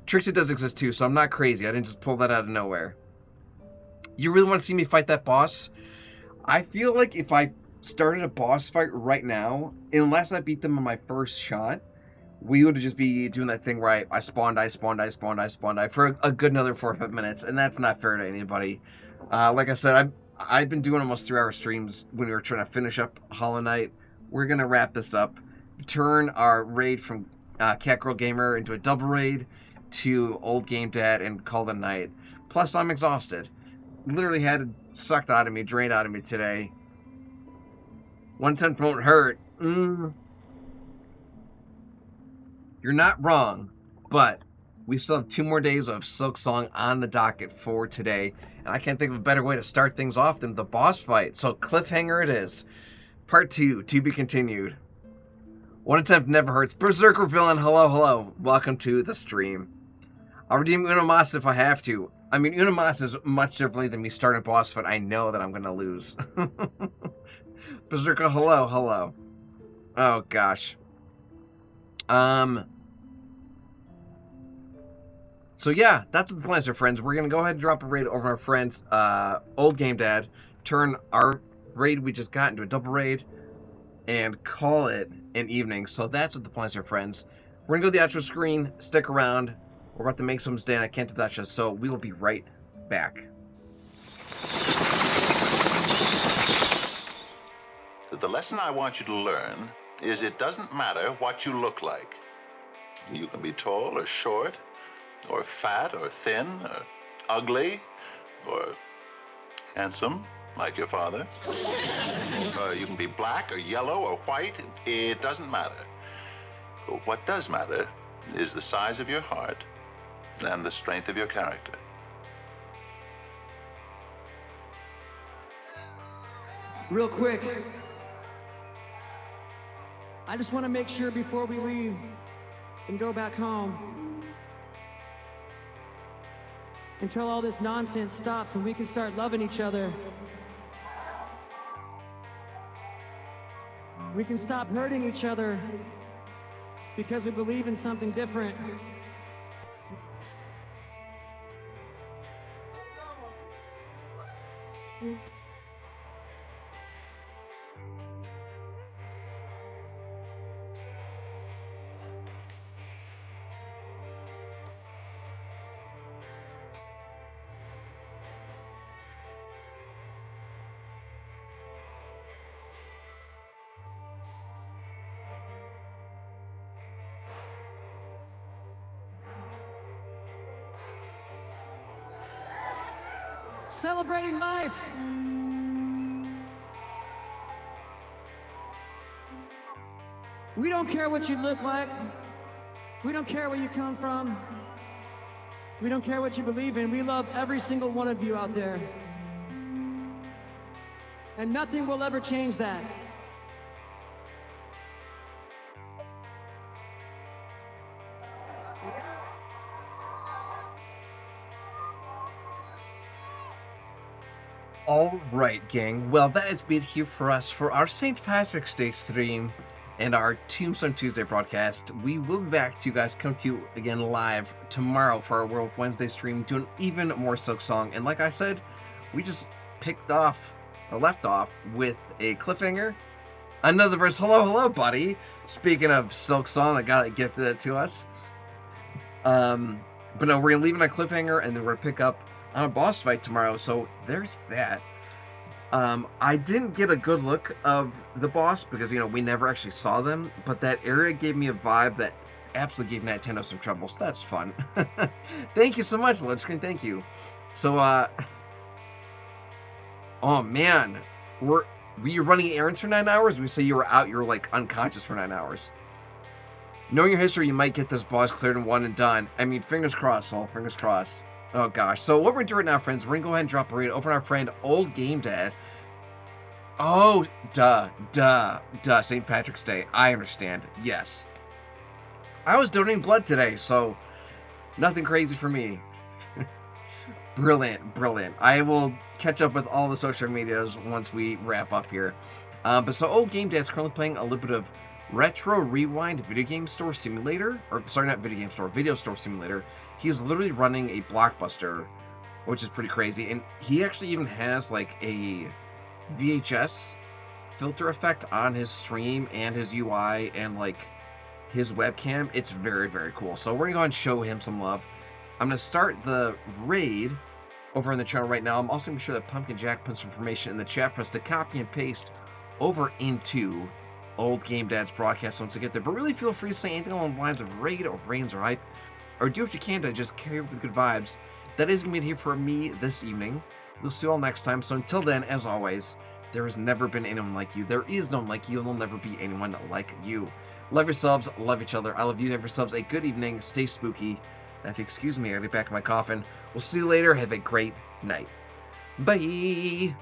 Trixie does exist too, so I'm not crazy. I didn't just pull that out of nowhere. You really want to see me fight that boss? I feel like if I started a boss fight right now, unless I beat them on my first shot, we would just be doing that thing where I spawn die for a good another 4 or 5 minutes, and that's not fair to anybody. Like I said, I've been doing almost 3-hour streams when we were trying to finish up Hollow Knight. We're going to wrap this up, turn our raid from Cat Girl Gamer into a double raid, to Old Game Dad, and call it a night. Plus, I'm exhausted. Literally had it sucked out of me, drained out of me today. 1 attempt won't hurt. You're not wrong, but we still have 2 more days of Silksong on the docket for today, and I can't think of a better way to start things off than the boss fight. So cliffhanger it is. Part 2, to be continued. 1 attempt never hurts. Berserker villain, hello, hello. Welcome to the stream. I'll redeem Unamas if I have to. I mean, Unamas is much differently than me starting a boss fight. I know that I'm going to lose. Berserker, hello, hello. Oh, gosh. So, yeah, that's what the plans are, friends. We're going to go ahead and drop a raid over our friend, Old Game Dad. Turn our raid we just got into a double raid. And call it an evening. So that's what the plans are, friends. We're going to go to the outro screen. Stick around. We're about to make some stand. I can't do that just, so we will be right back. The lesson I want you to learn is it doesn't matter what you look like. You can be tall or short, or fat or thin, or ugly, or handsome, like your father. You can be black or yellow or white. It doesn't matter. What does matter is the size of your heart and the strength of your character. Real quick, I just want to make sure before we leave and go back home, until all this nonsense stops and we can start loving each other, we can stop hurting each other because we believe in something different. Celebrating life. We don't care what you look like. We don't care where you come from. We don't care what you believe in. We love every single one of you out there. And nothing will ever change that. All right, gang. Well, that has been here for us for our St. Patrick's Day stream and our Tombstone Tuesday broadcast. We will be back to you guys, come to you again live tomorrow for our Werewolf Wednesday stream, doing even more Silksong. And like I said, we just left off with a cliffhanger. Another verse. Hello, buddy. Speaking of Silksong, the guy that gifted it to us. But no, we're gonna leave it on a cliffhanger, and then we're gonna pick up on a boss fight tomorrow, so there's that. I didn't get a good look of the boss because, we never actually saw them, but that area gave me a vibe that absolutely gave Nintendo some trouble, so that's fun. Thank you so much, Load Screen, thank you. So, oh man, were you running errands for 9 hours? We say you were out, you were like unconscious for 9 hours. Knowing your history, you might get this boss cleared in one and done. I mean, fingers crossed, Saul, fingers crossed. Oh gosh, so what we're doing now, friends, we're gonna go ahead and drop a raid over on our friend Old Game Dad. Oh, duh, St. Patrick's Day, I understand, yes. I was donating blood today, so nothing crazy for me. Brilliant. I will catch up with all the social medias once we wrap up here. But so Old Game Dad's currently playing a little bit of Retro Rewind Video Store Simulator. He's literally running a Blockbuster, which is pretty crazy. And he actually even has like a VHS filter effect on his stream and his UI and like his webcam. It's very, very cool. So we're gonna go ahead and show him some love. I'm gonna start the raid over on the channel right now. I'm also gonna be sure that Pumpkin Jack puts some information in the chat for us to copy and paste over into Old Game Dad's broadcast once I get there. But really feel free to say anything along the lines of raid or brains or hype, or do what you can to just carry over the good vibes. That is going to be it here for me this evening. We'll see you all next time. So until then, as always, there has never been anyone like you. There is no one like you, and there'll never be anyone like you. Love yourselves, love each other. I love you. Have yourselves a good evening. Stay spooky. And if you excuse me, I'll be back in my coffin. We'll see you later. Have a great night. Bye.